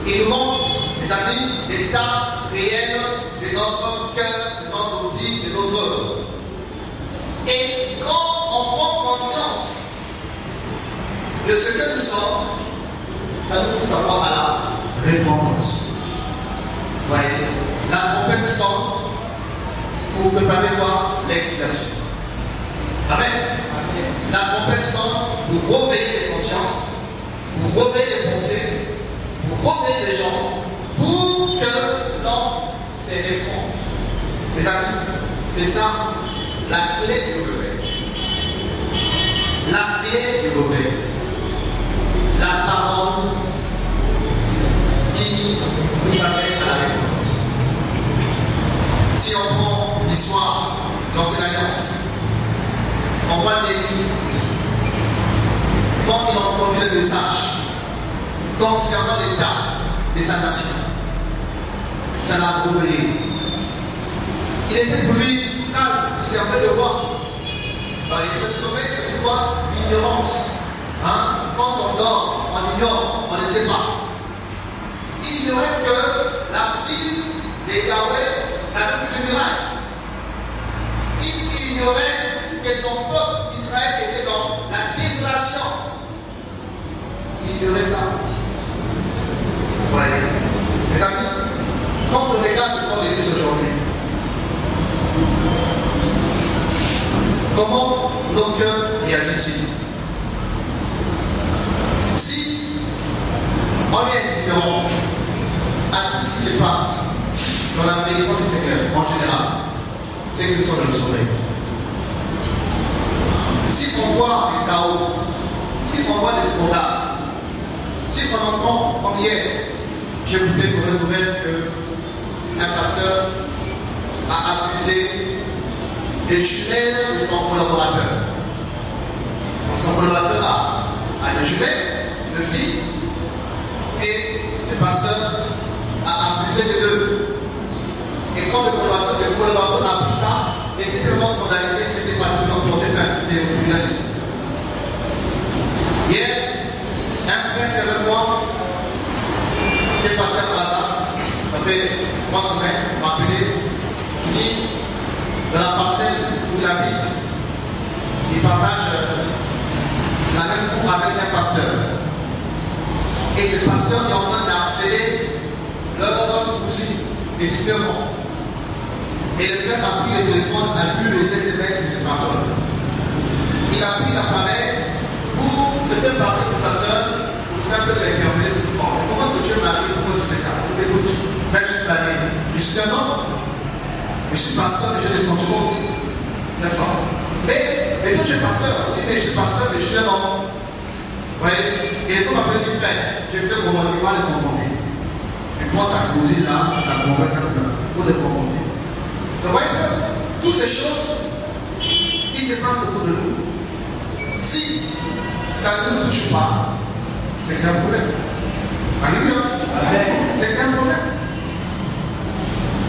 Il nous montre, mes amis, l'état réel de notre cœur, de notre vie, de nos œuvres. Et quand on prend conscience de ce que nous sommes, ça nous pousse à voir à la repentance. Vous voyez, la trompette sonne pour préparer quoi? L'expiation. Amen. La trompette sonne pour réveiller les consciences, pour réveiller les pensées, pour réveiller les gens, pour que l'on se réponde. Mes amis, c'est ça la clé du réveil. La clé du réveil. La parole qui nous amène à la réponse. Si on prend l'histoire dans une alliance, on voit Néhémie, quand il a entendu le message concernant l'état de sa nation, ça l'a réveillé. Il était pour lui calme, il servait le roi. Le sommeil, c'est souvent l'ignorance. Quand on dort, on ignore, on ne sait pas. Il ignorait que la ville de Yahweh n'avait plus de miracle. Il ignorait que son peuple Israël était dans la désolation. Il ignorait ça. Vous voyez, mes amis, quand on regarde le corps de Christ aujourd'hui, comment nos cœurs réagissent-ils? Si on est indifférent à tout ce qui se passe dans la maison du Seigneur en général, c'est que nous sommes dans le sommeil. Si on voit du chaos, si on voit des scandales, si on entend comme hier, j'ai écouté pour résoudre qu'un pasteur a abusé des jumelles de son collaborateur. Son collaborateur a des jumelles de filles et ce pasteur a abusé des deux. tellement scandalisé qu'il n'était pas tout emporté par c'est au tribunal ici. Hier, un frère qui est avec moi, qui est parti à Plaza, ça fait 3 semaines, m'a appelé, il dit, dans la parcelle où il habite, il partage la même cour avec un pasteur. Et ce pasteur est en train d'harceler leur cousine, et justement. Et le frère a pris le téléphone, a lu les SMS de ce pasteur. Il a pris l'appareil pour se faire passer pour sa soeur, pour simple l'intervenir de tout le monde. Comment est-ce que tu es marié? Pourquoi tu fais ça? Écoute, ben, je suis marié. Je suis un homme. Je suis pasteur, mais j'ai des sentiments aussi. D'accord? Mais toi, tu es pasteur. Mais je suis pasteur, mais je suis un homme. Vous voyez? Et il faut m'appeler du frère. J'ai fait comment il va les confondre. Tu prends ta cousine là, je la convainc pour les confondre. Donc, vous voyez que toutes ces choses qui se passent autour de nous, si ça ne nous touche pas, c'est qu'un problème. Alléluia. C'est qu'un problème.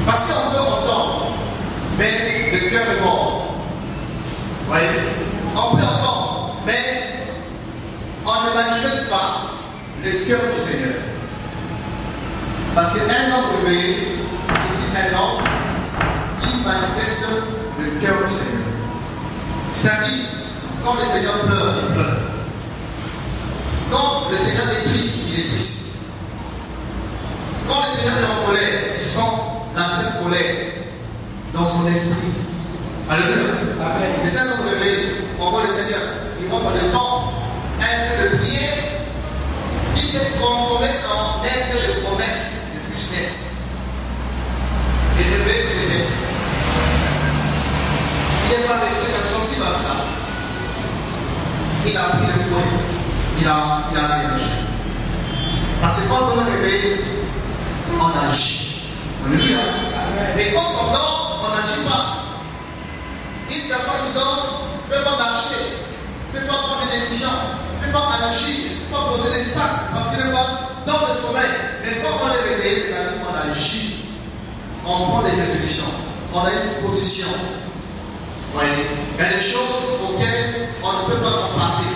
Parce qu'on peut entendre, mais le cœur est mort. Vous voyez? On peut entendre, mais on ne manifeste pas le cœur du Seigneur. Parce qu'un homme réveillé, c'est aussi un homme qui manifeste le cœur du Seigneur. C'est-à-dire, quand le Seigneur pleure, il pleure. Quand le Seigneur est triste, il est triste. Quand le Seigneur est en colère, il sent la sainte colère dans son esprit. Alléluia. C'est ça qu'on réveille. On voit le Seigneur. Il rentre dans le temps, un lieu de prière qui s'est transformé en un lieu de promesse, de business. Et réveille les têtes. Il n'est pas resté insensible à cela. Il a pris le fouet. Il a réagi. Parce que quand on est réveillé, on agit. Alléluia. Mais quand on dort, on n'agit pas. Une personne qui dort ne peut pas marcher, ne peut pas prendre des décisions, ne peut pas agir, ne peut pas poser des sacs parce qu'il n'est pas dans le sommeil. Mais quand on est réveillé, les amis, on agit. On prend des résolutions. On a une position. Vous voyez? Il y a des choses auxquelles on ne peut pas s'en passer.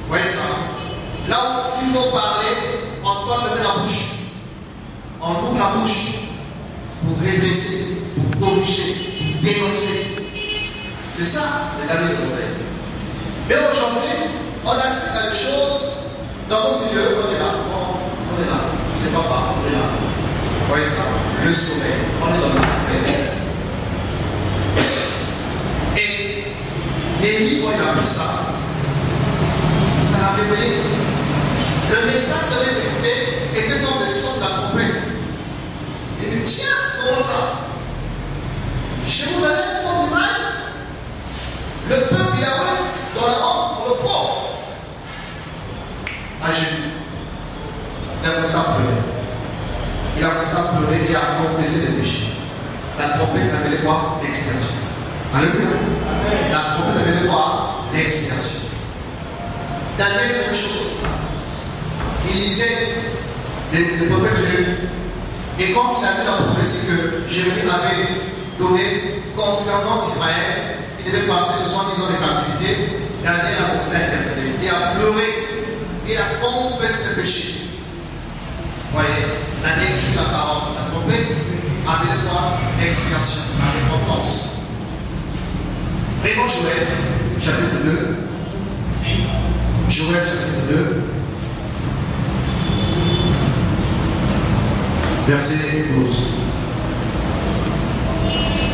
Vous voyez ça? Là où il faut parler, on doit fermer la bouche. On ouvre la bouche pour redresser, pour corriger, pour dénoncer. C'est ça, les amis de Noël. Mais aujourd'hui, on assiste à des choses dans notre milieu, on est là, on est là, c'est pas pas, on est là. Vous voyez ça? Le sommeil, on est dans le sommeil. Et Néhémie, quand il a vu ça, ça l'a réveillé. Le message de l'évêché était dans le son de la trompette. Il dit, tiens, comment ça? Jérusalem sont du mal. Le peuple Yahweh dans la honte pour le pauvre. À Jésus. Il a commencé à pleurer. Il a commencé à pleurer et à confesser les péchés. La trompette avait quoi? L'expiation. Alléluia. La trompette avait quoi? L'expiation. Daniel, la même chose. Il lisait le prophète Jérémie. Et quand il a vu la prophétie que Jérémie avait donnée concernant Israël, il devait passer 70 ans de captivité, Daniel a commencé à intercéder. Il a pleuré et a confessé ses péchés. Vous voyez, la lecture de la parole, la trompette avait de quoi? L'expiation, la repentance. Vraiment, Joël, chapitre 2. Joël, chapitre 2. Verset 12.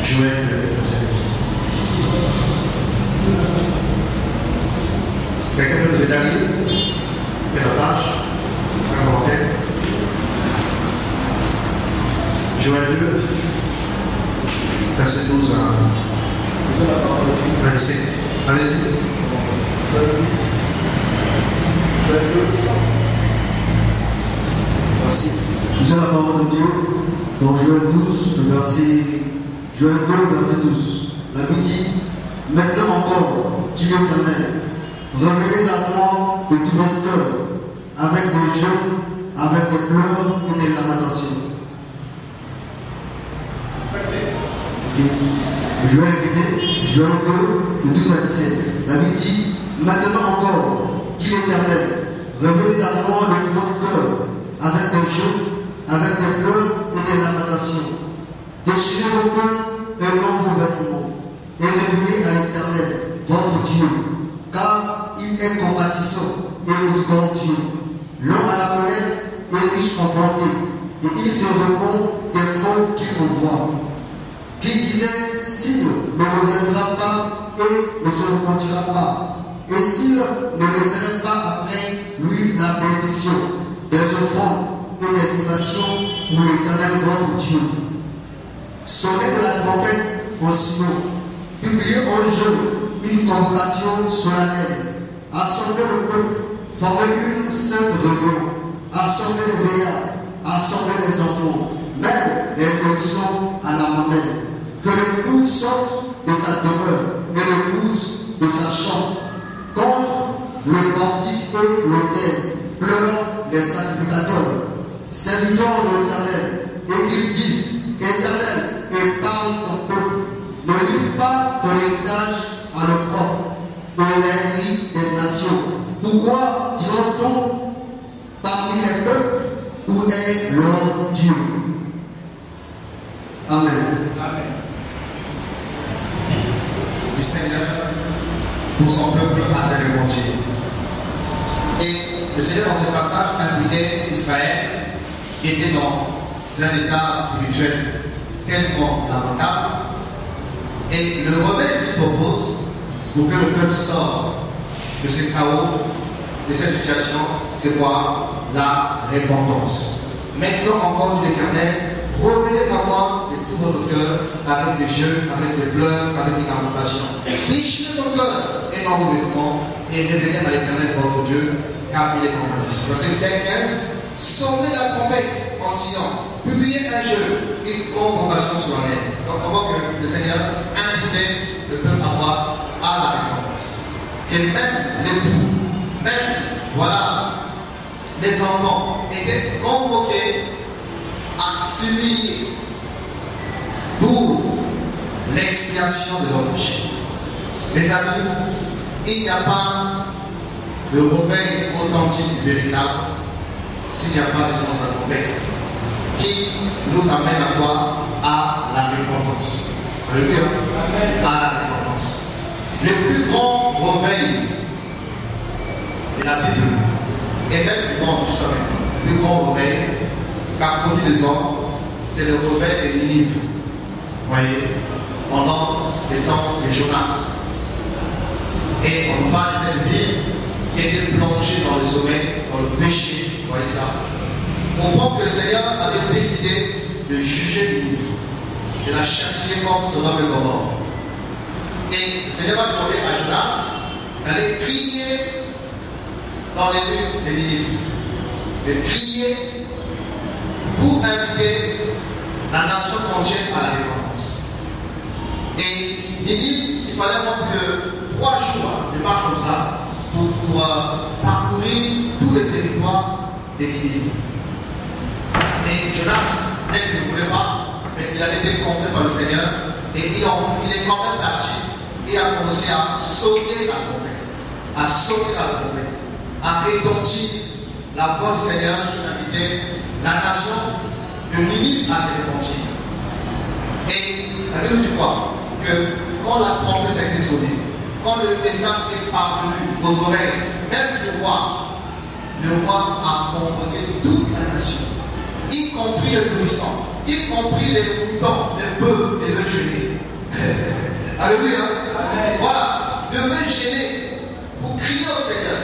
Joël, verset 12. Quelqu'un peut nous aider à lire? Quelle page? Un commentaire? Joël 2, verset 12 à 27. Allez-y. Voici. Lisons la parole de Dieu dans Joël 12, Joël 2, verset 12. La Bible dit, maintenant encore, dit l'Éternel, revenez à moi de tout votre cœur, avec des jeûnes, avec des pleurs et des lamentations. Joël Joël 2, de 12 à 17. La Bible dit, maintenant encore, dit l'Éternel, revenez à moi le nouveau cœur, avec des jeux, avec des pleurs et des lamentations. Déchirez vos cœurs et non vos vêtements, et revenez à l'Éternel, votre Dieu, car il est compatissant et miséricordieux, long à la colère et riche en bonté, et il se répond des mots qu'il envoie. Qui disait, s'il ne reviendra pas et ne se repentira pas, et s'il ne laisserait pas après lui la bénédiction des offrandes et des libations pour l'Éternel votre Dieu. Sonnez de la trompette en Sion, publiez en jeu une convocation solennelle, assemblez le peuple, formez une sainte réunion, assemblez les veillards, assemblez les enfants, même les nourrissons à la mamelle. Que l'épouse sorte de sa demeure et l'épouse de sa chambre, contre le portique et l'autel, pleurant les sacrificateurs, serviteurs de l'Éternel, et qu'ils disent, Éternel, et parle ton peuple, ne livre pas ton héritage à l'opprobre, pour l'ennemi des nations. Pourquoi dira-t-on parmi les peuples, où est leur Dieu? Amen. Amen. Du Seigneur pour son peuple à sa remontée. Et le Seigneur dans ce passage invitait Israël qui était dans un état spirituel tellement lamentable. Et le remède qu'il propose pour que le peuple sorte de ce chaos, de cette situation, c'est quoi? La repentance. Maintenant encore, dit l'Éternel, revenez à moi de tout votre cœur, avec des jeux, avec des pleurs, avec des lamentations. Déchirez ton cœur et non vos vêtements, et revenez à l'Éternel votre Dieu, car il est compatissant. Verset 15, sonnez la trompette en Sion, publiez un jeu, une convocation solennelle. Donc on voit que le Seigneur invitait le peuple à voir à la repentance. Et même l'époux, même, voilà, les enfants étaient convoqués à s'humilier pour l'expiation de leur péché. Les amis, il n'y a pas de réveil authentique véritable s'il n'y a pas de son de la trompette qui nous amène à quoi? À la repentance. Alléluia. À la repentance. Le plus grand réveil de la Bible est même plus grand jusqu'à maintenant. Le plus grand réveil qu'a connu les hommes, c'est le réveil de Ninive. Vous voyez, pendant les temps de Jonas. Et on parle de cette ville qui était plongée dans le sommeil, dans le péché. Vous voyez ça. On comprend que le Seigneur avait décidé de juger Ninive, de la châtier comme Sodome et Gomorrhe. Et le Seigneur va demander à Jonas d'aller crier dans les rues de Ninive, de crier pour inviter la nation entière à la repentance. Et Ninive, il fallait avoir plus de 3 jours de marche comme ça pour parcourir tout le territoire de Ninive. Et Jonas, même qu'il ne voulait pas, mais il avait été conduit par le Seigneur, et il est quand même parti et a commencé à sonner la trompette, à retentir la voix du Seigneur qui invitait la nation de Ninive à se repentir. Et la Bible dit quoi? Que quand la trompette a été sonnée, quand le message est parvenu aux oreilles, même du roi, le roi a convoqué toute la nation, y compris les puissants, y compris les moutons, les bœufs et le gêné. Alléluia. Voilà, de me gêner pour crier au Seigneur.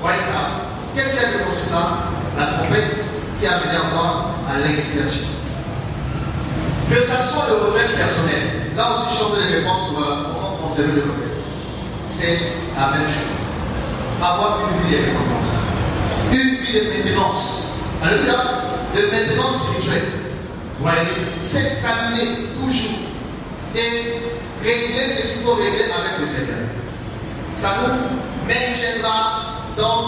Voyez ça. Qu'est-ce qui a déclenché ça? La trompette qui a mené à quoi? À l'expiation. Que ce soit le remède personnel, là aussi chanter les réponses sur comment conserver le remède. C'est la même chose. Avoir une vie de repentance, une vie de maintenance. Alléluia. De maintenance spirituelle. Vous voyez, s'examiner toujours et régler ce qu'il faut régler avec le Seigneur. Ça nous maintiendra dans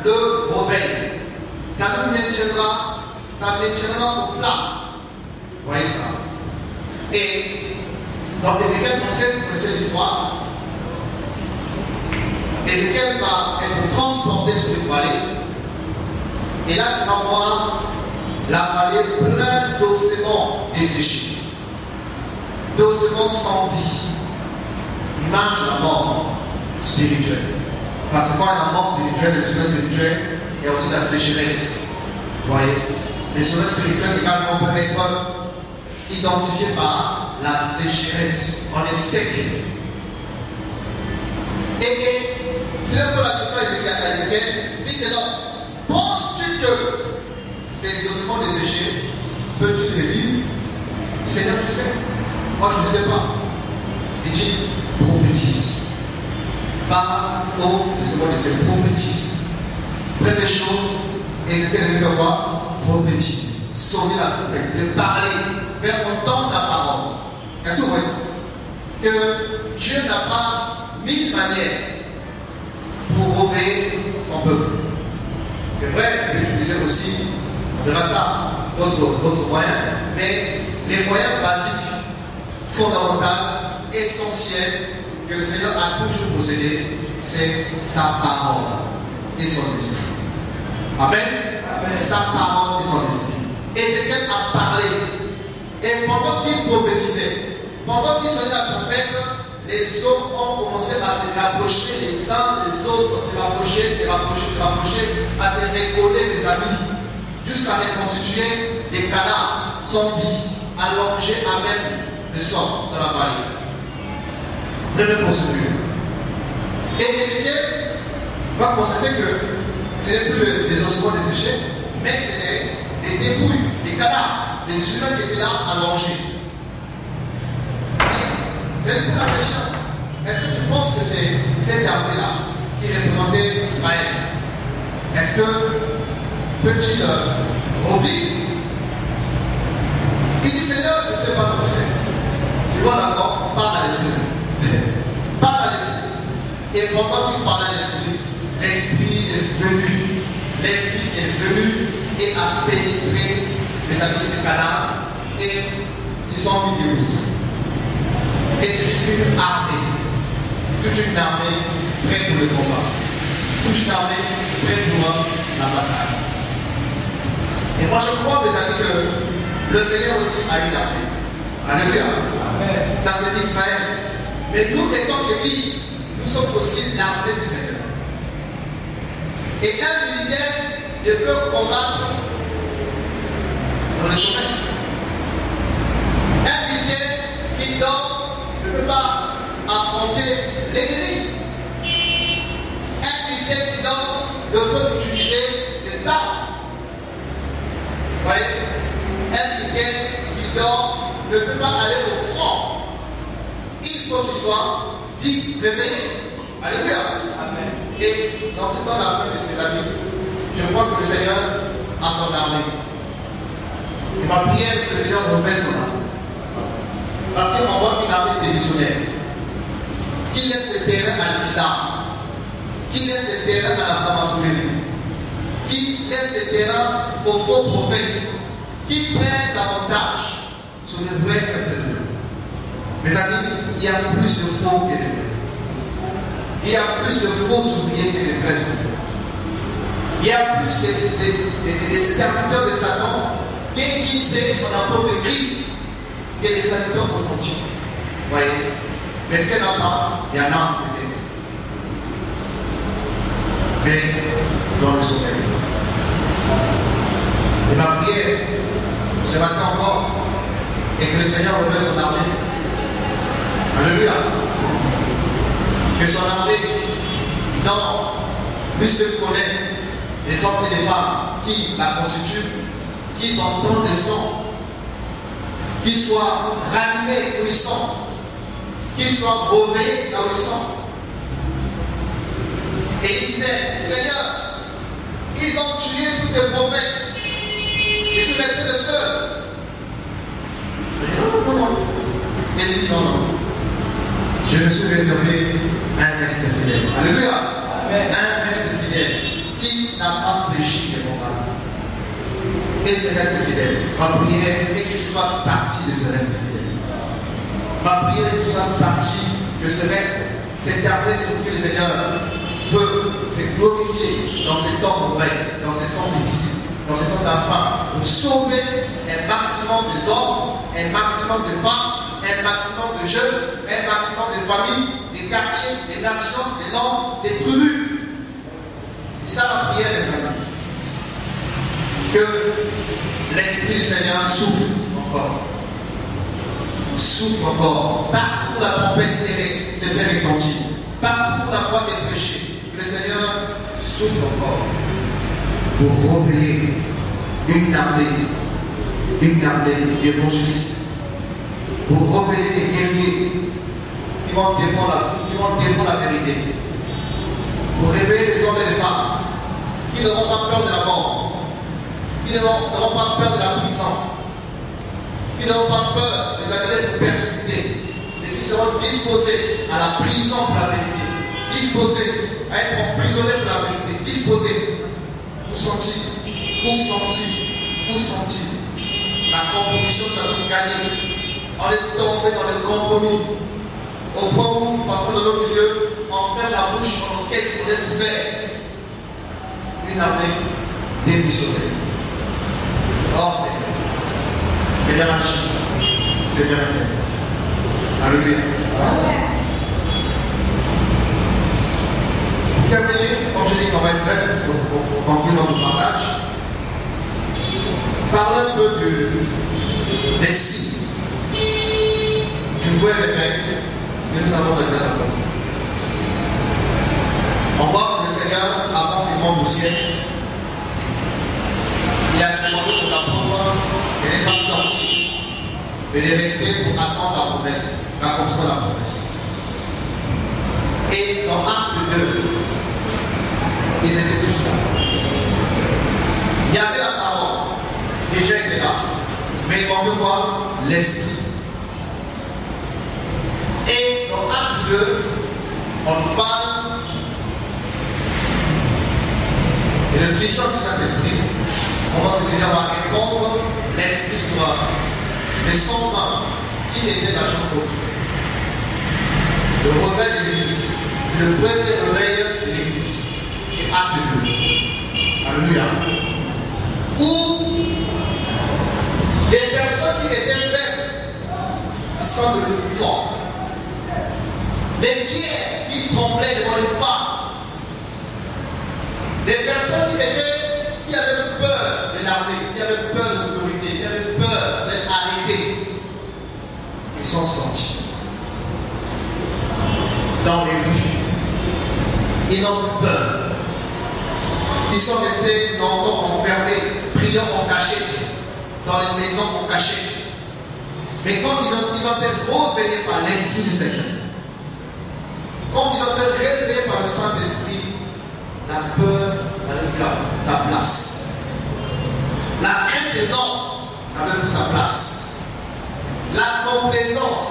le réveil. Ça nous maintiendra au flamme. Vous voyez ça. Et Dans Ézéchiel 37, vous connaissez l'histoire. Ézéchiel va être transporté sur une vallée. Et là, il va voir la vallée pleine d'ossements desséchés. D'ossements sans vie. Image de la mort spirituelle. Parce que quand il y a la mort spirituelle, le sommeil spirituel, il y a aussi la sécheresse. Vous voyez? Le sommeil spirituel également peut être identifié par la sécheresse. On est sec. Et c'est un peu la question à Ézéchiel. Fils et l'homme, penses-tu que ces ossements desséchés peuvent-ils revivre? Seigneur, tu sais? Moi, je ne sais pas. Il dit, prophétise. Parle aux ossements desséchés, prophétise. Première chose, Ézéchiel devait faire quoi? Prophétise. Sonner la prophétie, parler, faire entendre la parole. Est-ce que vous voyez? Que Dieu n'a pas 1000 manières pour obéir son peuple. C'est vrai, il utilisait aussi, on verra ça, d'autres moyens, mais les moyens basiques, fondamentaux, essentiels, que le Seigneur a toujours possédé, c'est sa parole et son esprit. Amen. Amen. Sa parole et son esprit. Ézéchiel a parlé. Et pendant qu'il prophétisait, pendant qu'il sonnait la trompette, les hommes ont commencé à se rapprocher les uns des autres, se rapprocher, à se récoller les amis, jusqu'à reconstituer des cadavres sans vie, allongés à même le sol dans la vallée. Première procédure. Et Ézéchiel va constater que ce n'est plus des ossements desséchés, mais c'est des dépouilles, des cadavres, des humains qui étaient là allongés. Vous allez poser la question. Est-ce que tu penses que c'est cette armée-là qui représentait Israël? Est-ce que peut-il revivre? Il dit Seigneur, je ne sais pas ce que c'est. Tu vois d'accord, parle à l'esprit. Parle à l'esprit. Et pendant qu'il parle à l'esprit, l'esprit est venu. L'esprit est venu et a pénétré les amis de ces cadavres et ils sont mis de vie. Et c'est une armée. Toute une armée prête pour le combat. Toute une armée prête pour la bataille. Et moi je crois, mes amis, que le Seigneur aussi a une armée. Alléluia. Amen. Ça c'est Israël. Mais nous, étant qu'Église, nous sommes aussi l'armée du Seigneur. Et un militaire ne peut combattre dans le sommeil. Un militaire qui dort ne peut pas affronter l'ennemi. Un militaire qui dort ne peut utiliser ses armes. Vous voyez? Un militaire qui dort ne peut pas aller au front. Il faut qu'il soit vite réveillé. Alléluia. Amen. Et dans ce temps là, mes amis, je crois que le Seigneur a son armée. Et ma prière est que le Seigneur refait son armée. Parce qu'il envoie une armée de missionnaires qui laisse le terrain à l'islam, qui laisse le terrain à la franc-maçonnerie, qui laisse le terrain aux faux prophètes, qui prennent l'avantage sur les vrais serviteurs. Mes amis, il y a plus de faux que de vrais. Il y a plus de faux ouvriers que de vrais ouvriers. Il y a plus des serviteurs de Satan déguisés en apôtres de Christ que les serviteurs authentiques. Vous voyez? Mais ce qu'il n'y en a pas, il y en a peut-être. Mais dans le sommeil. Et ma prière, ce matin encore, est que le Seigneur remet son armée. Alléluia. Que son armée, puisse connaître les hommes et les femmes qui la constituent, qui sont dans le sang, qui soient ranimés où ils sont, qui soient réveillés là où ils sont. Et il disait, Seigneur, ils ont tué tous tes prophètes, ils sont restés de seuls. Non. Il dit non. Je me suis réservé un reste fidèle. Alléluia. Amen. Un reste fidèle qui n'a pas fléchi les morales. Et ce reste fidèle, ma prière est que tu fasses partie de ce reste fidèle. Ma prière est toute cette partie que ce reste s'éternel sur que le Seigneur veut se glorifier dans ces temps mauvais, dans ces temps difficiles, dans ces temps d'enfants, pour sauver un maximum des hommes, un maximum de femmes, un maximum de jeunes, un maximum de familles, des quartiers, des nations, des langues, des tribus. C'est ça la prière des amis. Que l'Esprit du Seigneur souffle encore. Souffle encore. Partout où la trompette s'est fait retentir. Partout où la voix est prêchée. Que le Seigneur souffle encore. Pour réveiller une armée d'évangélistes. Pour réveiller des guerriers qui vont défendre la vérité. Pour réveiller les hommes et les femmes qui n'auront pas peur de la mort. Qui n'auront pas peur de la prison, qui n'auront pas peur des années de persécuter, mais qui seront disposés à la prison pour la vérité, disposés à être emprisonnés pour la vérité, disposés pour sentir la compétition de nous gagner. On est tombé dans le compromis, au point où, parce que dans notre milieu, on ferme la bouche, on encaisse, on laisse faire une armée démissionnée. Oh Seigneur, c'est bien agi, c'est bien fait. Alléluia. Pour terminer, comme je dis qu'on va être bref pour conclure notre partage, parlons un peu des signes du vrai réveil que nous avons déjà d'abord. On voit que le Seigneur, avant qu'il monte au ciel, il a demandé aux apôtres de ne pas sortir, mais de rester pour attendre la promesse, l'accomplissement de la promesse. Et dans Acte 2, ils étaient tous là. Il y avait la parole, déjà était là, mais il manquait quoi? L'esprit. Et dans Acte 2, on parle de l'intuition du Saint-Esprit. Comment le Seigneur va répondre l'Esprit sera descendant qui était l'agent autre. Le réveil de l'Église, le premier réveil de l'Église, c'est Acte 2. Alléluia. Où des personnes qui étaient faibles sont devenues fortes. Les pierres qui tremblaient devant les femmes. Des personnes qui avaient peur de l'armée, qui avaient peur des autorités, qui avaient peur d'être arrêtés, ils sont sortis dans les rues. Ils n'ont plus peur. Ils sont restés longtemps enfermés, priant en cachette, dans les maisons en cachette. Mais quand ils ont été réveillés par l'Esprit du Seigneur, quand ils ont été réveillés par le Saint-Esprit, la peur n'avait plus sa place. La crainte des hommes n'avait plus sa place. La complaisance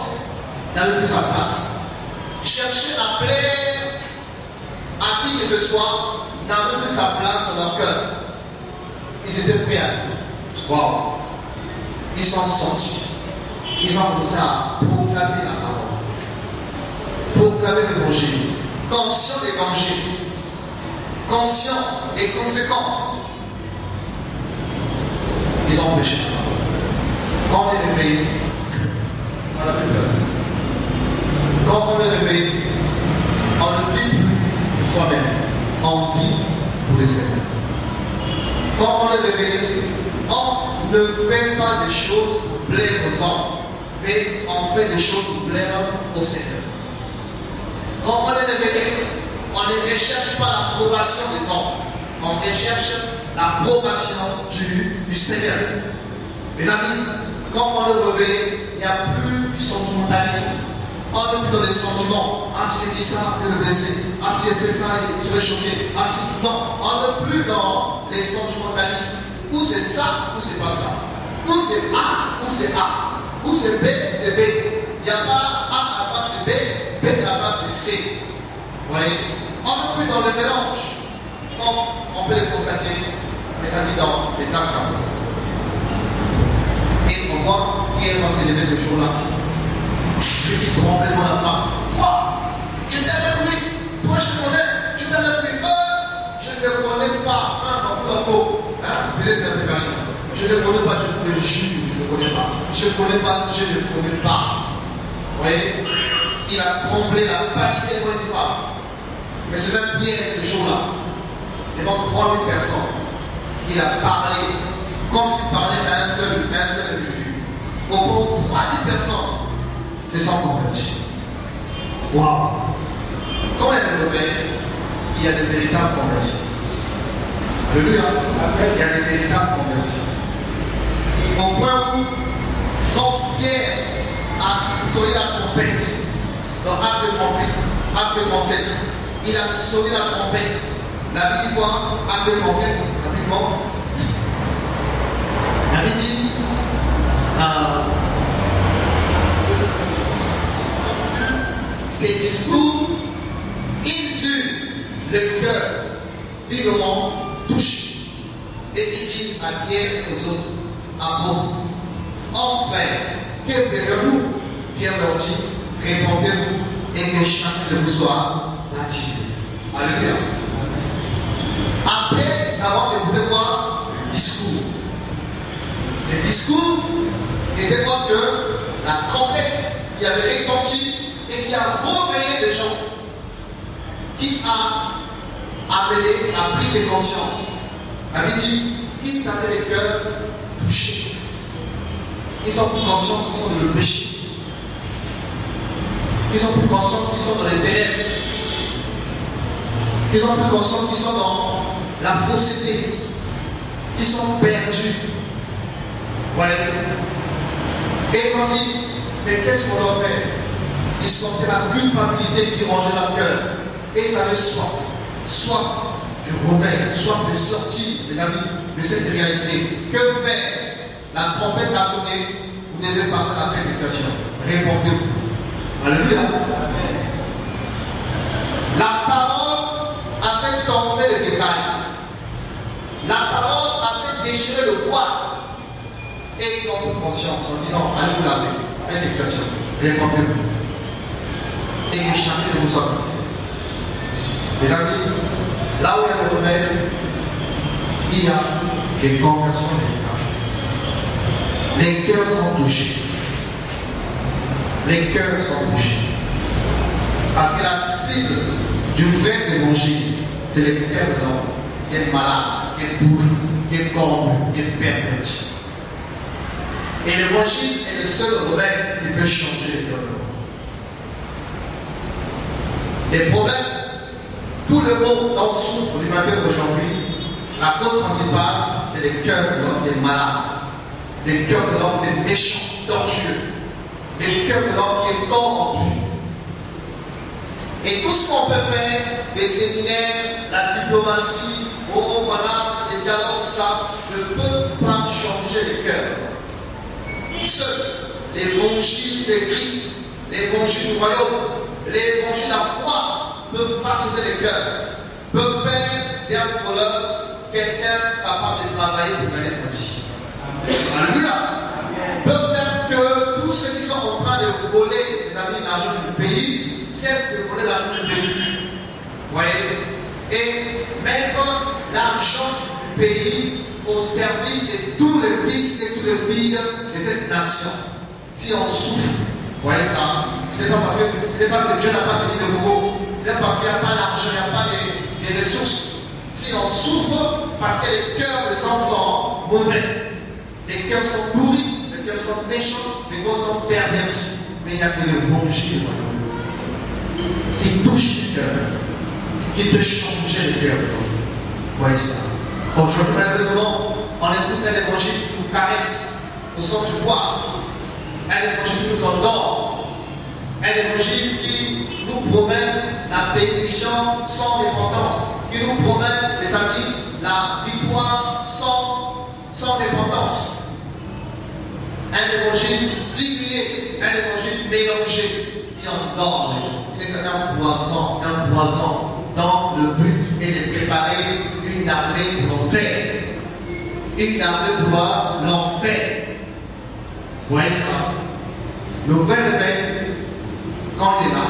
n'avait plus sa place. Chercher à plaire à qui que ce soit n'avait plus sa place dans leur cœur. Ils étaient prêts à tout. Wow. Ils sont sortis. Ils ont commencé à proclamer la parole. Proclamer l'évangile. Conscient des dangers. Conscient des conséquences. Ils ont péché la parole. Quand on est réveillé, on n'a plus peur. Quand on est réveillé, on ne vit plus pour soi-même. On vit pour les Seigneur. Quand on est réveillé, on ne fait pas des choses pour plaire aux hommes, mais on fait des choses pour plaire au Seigneur. Quand on est réveillé, on ne recherche pas l'approbation des hommes, on recherche l'approbation du Seigneur. Mes amis, quand on est réveillé, il n'y a plus du sentimentalisme. On n'est plus dans les sentiments. Ah, si j'ai dit ça, je vais le blesser. Ah, si j'ai fait ça, je vais choquer. Ah, si... Non, on n'est plus dans les sentimentalismes. Ou c'est ça, ou c'est pas ça. Ou c'est A, ou c'est A. Ou c'est B, c'est B. Il n'y a pas A à la place de B, B à la place de C. Vous voyez? On n'est plus dans le mélange. Comme on peut les constater, mes amis, dans les actes. Et on voit Pierre va s'élever ce jour-là. qui tremblait devant la femme. Quoi? Tu t'es avec lui? Toi, je te connais. Tu t'es avec lui? Je ne le connais pas. Peut-être l'implication. Je ne le connais pas, je ne le jure, je ne le connais pas. Je ne connais pas, je ne le connais pas. Vous voyez? Il a tremblé, il a validé devant une femme. Mais c'est même Pierre ce jour-là, devant 3000 personnes. Il a parlé comme s'il parlait à un seul individu. Au moins 3000 personnes se sont converties. Waouh! Quand elle est réveillée, il y a de véritables conversions. Alléluia! Il y a de véritables conversions. Au point où, quand Pierre a sonné la trompette, dans Acte de Concept, il a sonné la trompette. La Bible dit quoi? Acte de Concept, rapidement. La Bible dit, ces discours, ils eurent le cœur vivement touché. Et il dit à Pierre et aux autres, enfin, que verrons-nous? Pierre leur dit, répondez-vous et que chacun de vous soit baptisé. Alléluia. Après, nous avons écouté quoi? Discours. Ce discours était quoi? Que la trompette qui avait retenti et qui a réveillé les gens, qui a appelé, a pris des consciences. La Bible dit, ils avaient les cœurs touchés. Ils ont pris conscience qu'ils sont dans le péché. Ils ont pris conscience qu'ils sont dans les ténèbres. Ils ont pris conscience qu'ils sont dans la fausseté. Ils sont perdus. Ouais. Et ils ont dit, mais qu'est-ce qu'on doit faire? Ils sentaient la culpabilité qui rongeait leur cœur. Et ils avaient soif. Soif du réveil, soif de sortir, mes amis, de cette réalité. Que faire? La trompette a sonné. Vous devez passer à la prédication. Répondez-vous. Alléluia. La parole a fait tomber les écailles. La parole a fait déchirer le voile. Et ils ont pris conscience. On dit non, allez vous laver. Faites l'expression. Répondez-vous. Et que chacun de vous soit baptisé. Mes amis, là où il y a le remède, il y a des conversions véritables. Les cœurs sont touchés. Les cœurs sont touchés. Parce que la cible du vrai évangile, c'est le cœur de l'homme qui est malade, qui est pourri, qui est corrompu, qui est perverti. Et l'évangile est le seul remède qui peut changer le cœur de l'homme. Les problèmes, tout le monde en souffre du matin d'aujourd'hui. La cause principale, c'est le cœur de l'homme qui est malade. Le cœur de l'homme qui est méchant, tortueux. Le cœur de l'homme qui est corrompu. Et tout ce qu'on peut faire, les séminaires, la diplomatie, voilà, les dialogues, ça, ne peut pas changer le cœur. Seul l'évangile de Christ, l'évangile du royaume, l'évangile de la croix peuvent façonner les cœurs, peuvent faire d'un voleur quelqu'un capable de travailler pour gagner sa vie. Alléluia. Peuvent faire que tous ceux qui sont en train de voler l'argent du pays cessent de voler l'argent du pays. Vous voyez? Et mettre l'argent du pays au service de tous les fils et toutes les filles de cette nation. Si on souffre, vous voyez ça? Ce n'est pas que Dieu n'a pas béni de vous. Ce n'est pas parce qu'il n'y a pas d'argent, il n'y a pas de ressources. Si on souffre, parce que les cœurs des hommes sont mauvais. Les cœurs sont pourris, les cœurs sont méchants, les cœurs sont pervertis. Mais il n'y a que l'évangile qui touche le cœur, qui peut changer le cœur. Vous voyez ça? Aujourd'hui, malheureusement, on écoute un évangile qui nous caresse au son du bois, un évangile qui nous endort, un évangile qui nous promet la bénédiction sans dépendance, qui nous promet, les amis, la victoire sans dépendance. Un évangile dilué, un évangile mélangé, qui endort les gens, qui est un poison dans le but est de préparer une armée pour l'enfer. Une armée pour l'enfer. Vous voyez ça? Le vrai réveil quand il est là,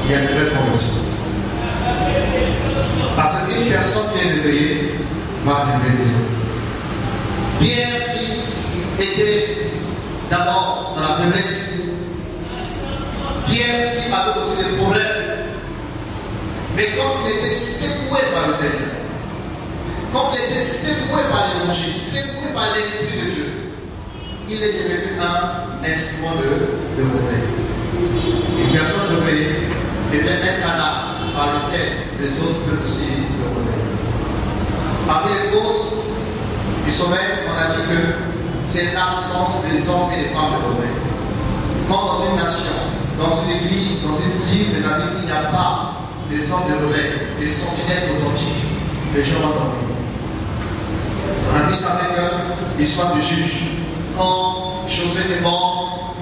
il y a une nouvelle conversion. Parce qu'une personne qui est réveillée va réveiller les autres. Pierre qui était d'abord dans la faiblesse, Pierre qui avait aussi des problèmes, mais quand il était secoué par le Seigneur, quand il était secoué par l'évangile, secoué par l'Esprit de Dieu, il est devenu un instrument de réveil. Une personne réveillée devient un canal par lequel les autres peuvent aussi se réveiller. Parmi les causes du sommeil, on a dit que c'est l'absence des hommes et des femmes de réveil. Quand dans une nation, dans une église, dans une ville, mes amis, il n'y a pas des hommes de réveil, des sentinelles authentiques, les gens vont dormir. On a vu ça avec l'histoire du juge. Quand Josué est mort,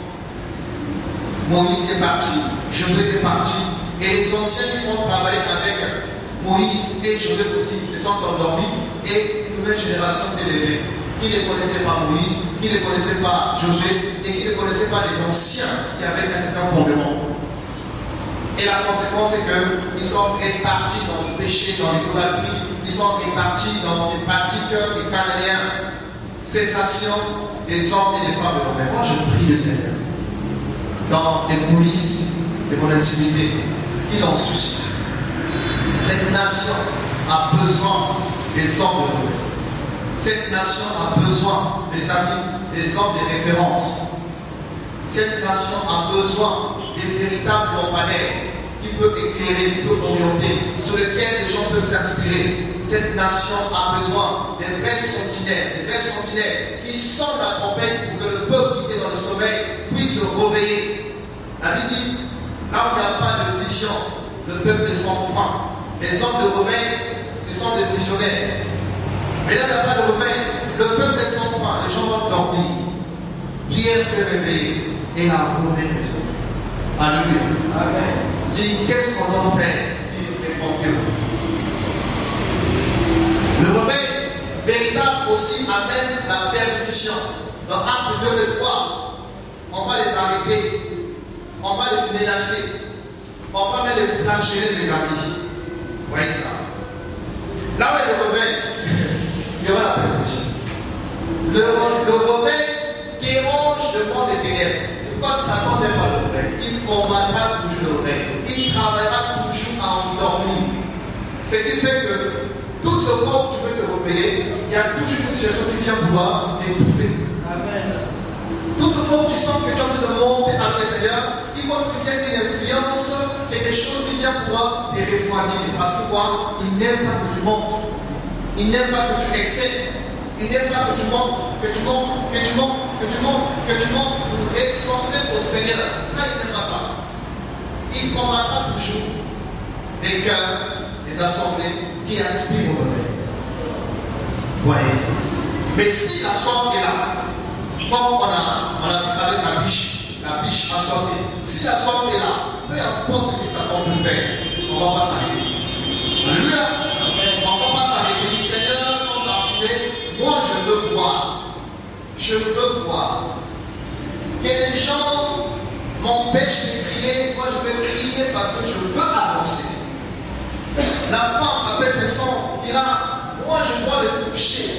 Moïse est parti, Josué est parti, et les anciens qui ont travaillé avec Moïse et Josué aussi, se sont endormis, et une nouvelle génération s'est levée, qui ne connaissait pas Moïse, qui ne connaissait pas Josué, et qui ne connaissait pas les anciens qui avaient un certain fondement. Et la conséquence est qu'ils sont répartis dans le péché, dans l'idolâtrie, ils sont répartis dans les pratiques des Cananéens, cessation des hommes et des femmes de l'homme. Moi, je prie le Seigneur, dans les coulisses de mon intimité, qu'il en suscite. Cette nation a besoin des hommes de l'homme. Cette nation a besoin des amis, des hommes de référence. Cette nation a besoin des véritables lampadaires qui peuvent éclairer, qui peuvent orienter, sur lesquels les gens peuvent s'inspirer. Cette nation a besoin des vrais sentinelles qui sont la tempête pour que le peuple qui est dans le sommeil puisse se réveiller. La Bible dit, là où il n'y a pas de vision, le peuple est sans faim. Les hommes de réveil, ce sont des visionnaires. Mais là, il n'y a pas de réveil, le peuple est sans faim, les gens vont dormir. Pierre s'est réveillé et a réveillé les autres. Alléluia. Amen. Dit, qu'est-ce qu'on doit faire? Il répond Dieu. Le réveil véritable aussi amène la persécution. Dans Actes 2 et 3, on va les arrêter, on va les menacer, on va même les flageller, mes amis. Vous voyez ça? Là où est le réveil, il y aura la persécution. Le réveil dérange le monde des ténèbres. C'est pourquoi Satan n'aime pas le réveil. Il combattra toujours le réveil. Il travaillera toujours à endormir. Ce qui fait que toute le fois où tu veux te réveiller, il y a toujours une situation qui vient pouvoir t'étouffer. Amen. Toute le fois où tu sens que tu es en train de monter avec le Seigneur, il faut que tu aies une influence, quelque chose qui vient pouvoir te refroidir. Parce que quoi? Il n'aime pas que tu montes. Il n'aime pas que tu excelles. Il n'aime pas que tu montes, pour ressembler au Seigneur. Ça, il n'aime pas ça. Il combattra toujours des cœurs, des assemblées qui aspirent au réveil. Voyez. Mais si la soif est là, comme on a vu avec la biche a sorti. Si la soif est là, peu importe ce que Satan peut faire, on ne va pas s'arrêter. Alléluia. On ne va pas s'arrêter. Seigneur, on va activer. Moi, je veux voir. Je veux voir. Que les gens m'empêchent de crier. Moi, je veux crier parce que je veux avancer. La femme avec le sang dira, moi je dois le toucher.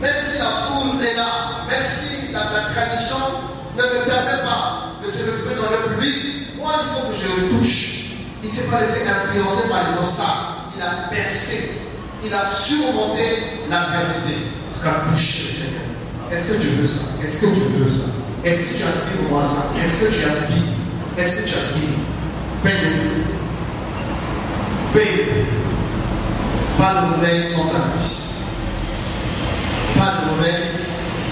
Même si la foule est là, même si la tradition ne me permet pas de se retrouver dans le public, moi il faut que je le touche. Il ne s'est pas laissé influencer par les obstacles. Il a percé. Il a surmonté l'adversité. Il a touché le Seigneur. Est-ce que tu veux ça? Est-ce que tu veux ça? Est-ce que tu aspires pour moi ça? Est-ce que tu aspires? Est-ce que tu aspires? Paye-le. Paye. Pas de réveil sans sacrifice. Pas de réveil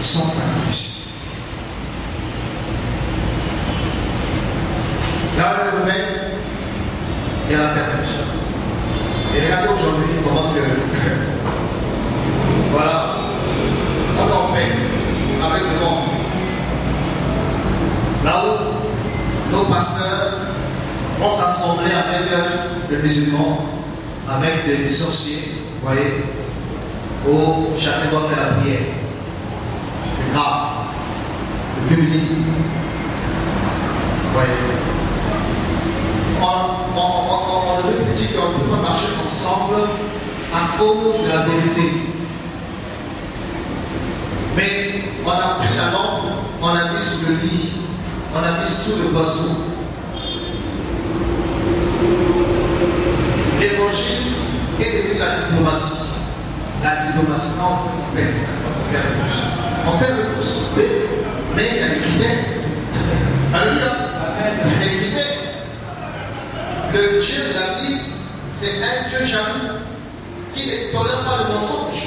sans sacrifice. Là où le réveil, il y a la persécution. Et regardez aujourd'hui comment est-ce que voilà, on est en paix avec le monde. Là où nos pasteurs vont s'assembler avec des musulmans, avec des sorciers, vous voyez, où chacun doit faire la prière. C'est grave. Le communisme, voyez. On devait dire qu'on ne peut pas marcher ensemble à cause de la vérité. Mais on a pris la lampe, on a mis sous le lit, on a mis sous le boisseau. L'évangile est devenu la diplomatie. La diplomatie, non, on perd le pouce. On perd le pouce, oui, mais il y a des critères. Alléluia. Il y a des critères. Le Dieu de la Bible, c'est un Dieu jaloux qui ne tolère pas le mensonge,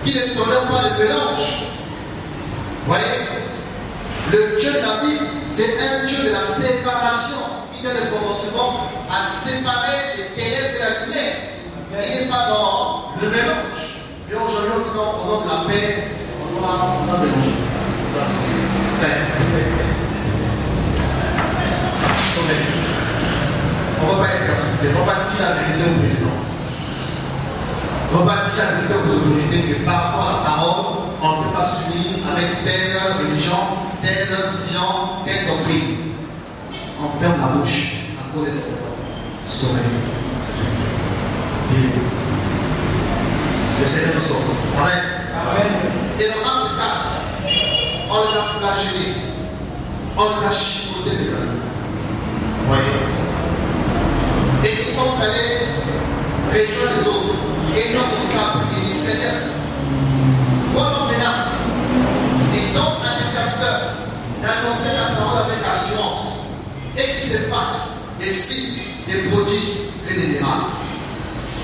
qui ne tolère pas le mélange. Vous voyez? Le Dieu de la Bible, c'est un Dieu de la séparation, qui donne le commencement à séparer les ténèbres de la lumière. Il n'est pas dans le mélange. Mais aujourd'hui, au nom de la paix, on va mélanger. On ne va pas être persécuté. On va pas dire la vérité au président. On va pas dire la vérité aux autorités que par rapport à la parole, on ne peut pas s'unir avec telle religion, telle vision, telle doctrine. On ferme la bouche à cause des autres. Sommeil. Le Seigneur nous sauve. Amen. Et dans l'acte 4, on les a flagellés. On les a chipotés les amis. Vous voyez? Et ils sont allés rejoindre les autres. Et ils ont commencé à prier. Ils disent, Seigneur, vois nos menaces. Et donc à des serviteurs d'annoncer la parole avec assurance. Et qu'il se passe des signes, des prodiges et des miracles.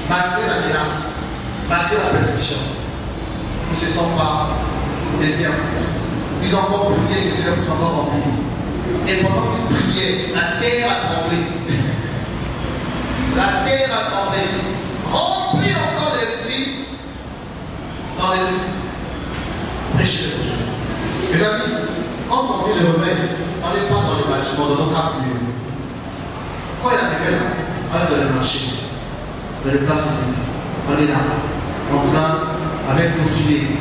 Malgré la menace, malgré la persécution, ils ne se sont pas laissés en place. Ils ont encore prié, les Seigneur nous ont encore remplis. Et pendant qu'ils priaient, la terre a tremblé. La terre a tremblé. Rempli encore de l'esprit dans les rues. Prêchez le projet. Mes amis, quand on vit le réveil, on n'est pas dans les bâtiments, dans notre âme. Quand il y a quelqu'un là, on est dans le marché, dans les places publiques, on est là, en train, avec nos filets,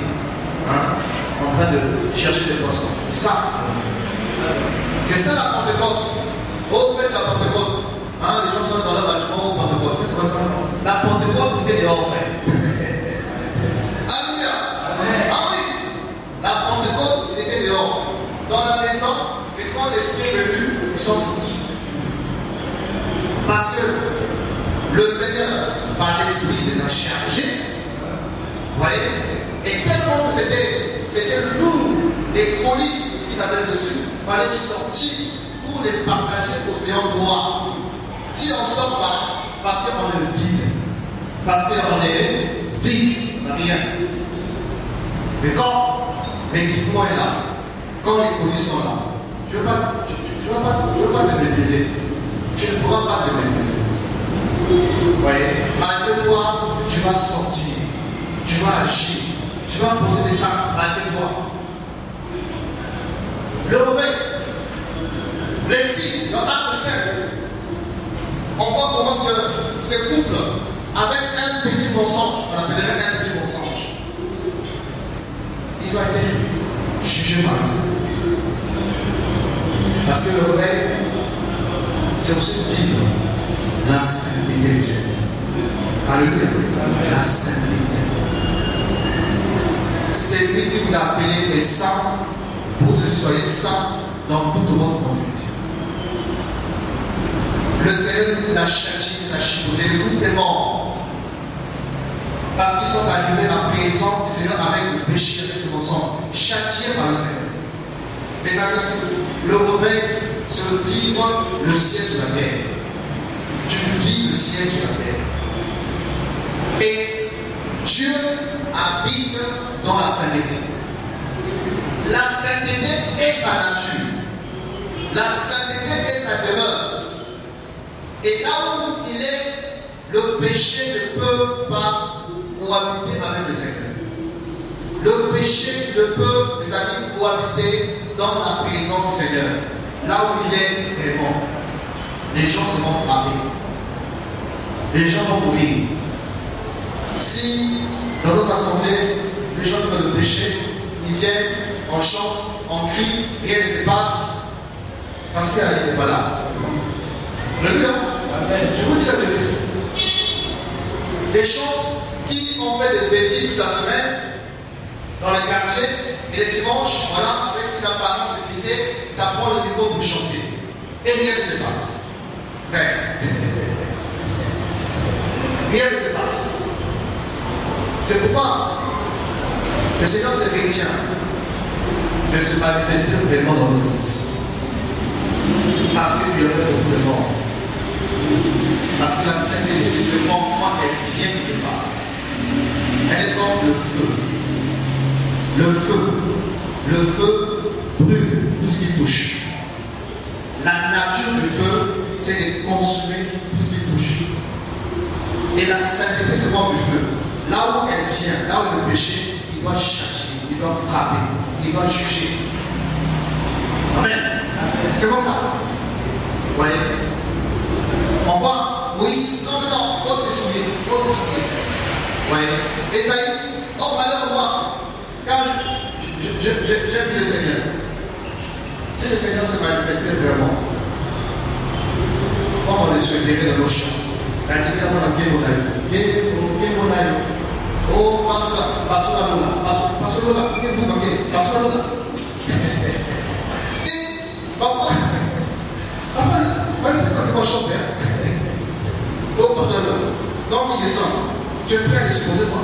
en train de chercher des poissons. C'est ça. C'est ça la Pentecôte. Au fait, la Pentecôte. Les gens sont dans leur bâtiment au Pentecôte. C'est quoi la Pentecôte, c'était dehors, frère. Alléluia. Ah oui. La Pentecôte, c'était dehors. Dans la maison, et quand l'Esprit est venu, ils sont sortis. Parce que le Seigneur, par l'Esprit, les a chargés. Vous voyez? Et tellement que c'était lourd, des colis qu'ils avaient dessus. Il fallait sortir pour les partager aux ayants droit. Si on ne sort pas, parce qu'on est vide, parce qu'on est vide, on n'a rien. Mais quand l'équipement est là, quand les colis sont là, tu ne veux pas te mépriser. Tu ne pourras pas te mépriser. Vous voyez? Malgré toi, tu vas sortir, tu vas agir, tu vas poser des sacs malgré toi. Le réveil, les signes, dans l'acte 5, on voit comment ce couple, avec un petit mensonge, on appellerait un petit mensonge, ils ont été jugés par ça. Parce que le réveil, c'est aussi vivre la sainteté du Seigneur. Alléluia. La sainteté. C'est lui qui vous a appelé les saints. Vous aussi soyez saints dans toute votre conduite. Le Seigneur l'a châtié, l'a chipoté, le groupe des morts. Parce qu'ils sont arrivés à la présence du Seigneur avec le péché, avec le mensonge, châtiés par le Seigneur. Mais amis, le réveil, c'est vivre le ciel sur la terre. Tu vis le ciel sur la terre. Et Dieu habite dans la sainteté. La sainteté est sa nature. La sainteté est sa demeure. Et là où il est, le péché ne peut pas cohabiter avec le Seigneur. Le péché ne peut, mes amis, cohabiter dans la présence du Seigneur. Là où il est vraiment, les gens se vont frapper. Les gens vont mourir. Si dans nos assemblées, les gens qui ont le péché, ils viennent, on chante, on crie, rien ne se passe. Parce qu'il n'est pas là. Alléluia. Je vous dis la vérité. Des gens qui ont fait des bêtises toute la semaine dans les quartiers et les dimanches, voilà, avec une apparence de sécurité, ça prend le micro pour chanter. Et rien ne se passe. Rien. Rien ne se passe. C'est pourquoi le Seigneur se retient de se manifester vraiment dans l'Église. Parce qu'il y aurait beaucoup de morts. Parce que la Sainte Église de mort, moi, elle vient de part. Elle est comme le feu. Le feu. Le feu brûle tout ce qui touche. La nature du feu, c'est de consumer tout ce qui touche. Et la sainteté, c'est comme du feu. Là où elle vient, là où le péché, il doit chercher, il doit frapper, il doit juger. Amen. C'est comme ça. Vous voyez? On voit Moïse, non, autre soulier. Vous voyez? Esaïe, oh malheur moi, car j'ai vu le Seigneur. Si le Seigneur se manifestait vraiment, comme on le souhaiterait dans nos champs, la dit à mon ami, mon ami, oh, passe là, et papa, c'est parce que moi je chante bien. Oh, passe là, donc il descend. Tu es prêt à l'exposer moi?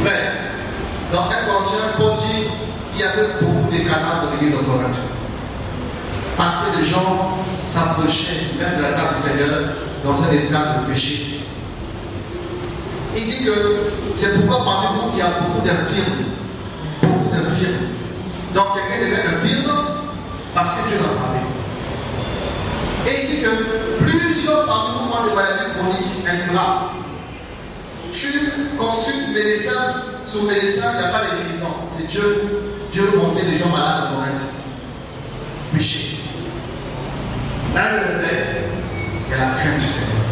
Mais, dans 1 Corinthiens, Paul dit qu'il y avait beaucoup de cadavres de l'église de Corinthe. Parce que les gens s'approchaient même de la table du Seigneur dans un état de péché. Il dit que c'est pourquoi parmi vous il y a beaucoup d'infirmes. Beaucoup d'infirmes. Donc quelqu'un devient infirme parce que Dieu l'a frappé. Et il dit que plusieurs parmi vous ont des maladies chroniques incurables. Tu consultes médecin sur médecin, il n'y a pas de guérison. C'est Dieu rendait les gens malades en Corinthe. Péché. Là, le réveil, il y a la crainte du Seigneur.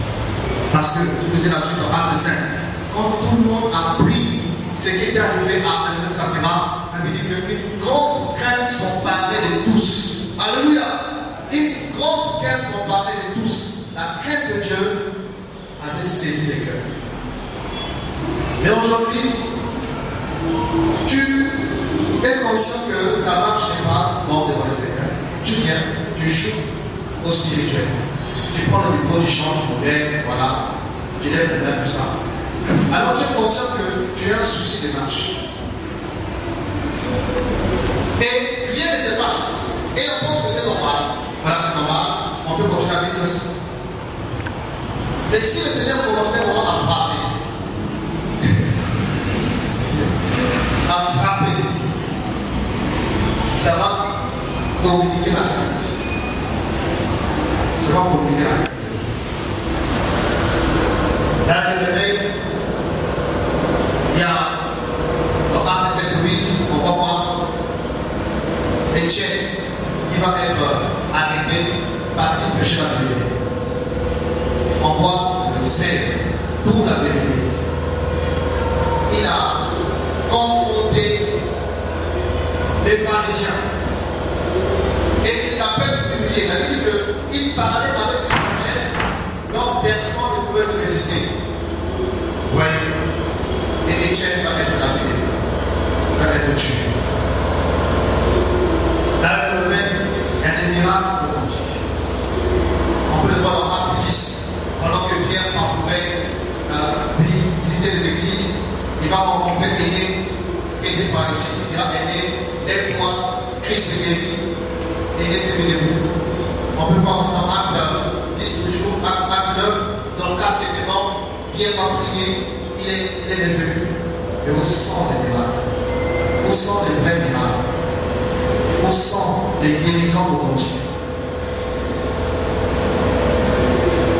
Parce que, je vous ai la suite dans Acte 5, quand tout le monde a pris ce qui était arrivé à Ananias et Saphira, on dit qu'une grande crainte s'emparait de tous. Alléluia! Une grande crainte s'emparait de tous. La crainte de Dieu avait saisi les cœurs. Mais aujourd'hui, tu es conscient que ta marche n'est pas morte devant le Seigneur. Tu viens, tu joues au spirituel. Tu prends le micro, tu chantes, voilà, tu lèves le main, tout ça. Alors tu es conscient que tu as un souci de marche. Et rien ne se passe. Et on pense que c'est normal. Voilà, c'est normal. On peut continuer avec nous. Mais si le Seigneur commençait vraiment à frapper, ça va communiquer la crainte. Ça va communiquer la crainte. Dans le réveil, il y a dans Acte 7, 8, on va voir Étienne qui va être arrêté parce qu'il prêchait la vérité. On voit le Seigneur, toute la vérité. Il a confronté les pharisiens et il a persécuté. Il a dit qu'il parlait avec une sagesse dont personne ne pouvait le résister. Oui. Et Étienne va être lapidé, va être tué. Dans le domaine, il y a des miracles de Dieu. On peut le voir dans Acte 10, pendant que Pierre parcourait visiter les églises, il va rencontrer Aîné et des pharisiens. Il dira Aîné, lève-toi, Christ est guéri, Aîné s'est venu debout. On peut voir aussi dans Acte 10 toujours, Acte 9, dans le cas c'était mort, Pierre va prier, il est revenu. Et au sang des miracles, au sang des vrais miracles, au sang des guérisons authentiques.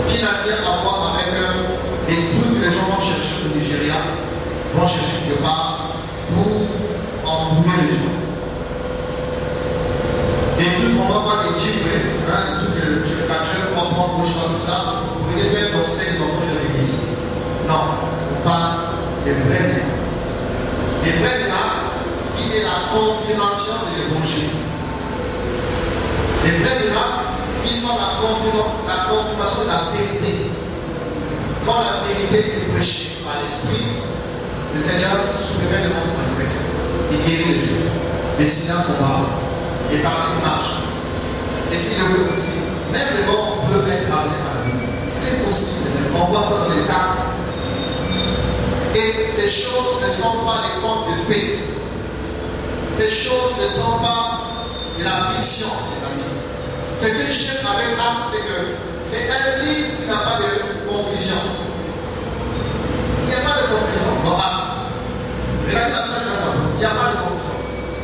Qui n'a rien à voir avec les trucs que les gens vont chercher au Nigeria, vont chercher quelque part pour embrouiller les gens. Des trucs, on va voir des types, des trucs que je le capture, on prend gauche comme ça, vous pouvez faire comme ça, ils ont de l'église. Non, on parle des vrais miracles. Les vrais miracles qui est la confirmation de l'évangile. quand la vérité est prêchée par l'Esprit, le Seigneur souverain devant se manifeste. Il guérit les gens. Les signaux sont morts. Les partis marchent. Et s'il le veut aussi, même les morts peuvent être amenés à la vie. C'est possible. On voit ça dans les actes. Et ces choses ne sont pas des contes de fées. Ces choses ne sont pas de la fiction, les amis. Ce que j'aime avec Actes, c'est que c'est un livre qui n'a pas de conclusion. Il n'y a pas de conclusion dans Actes. Regardez la fin de la il n'y a pas de conclusion.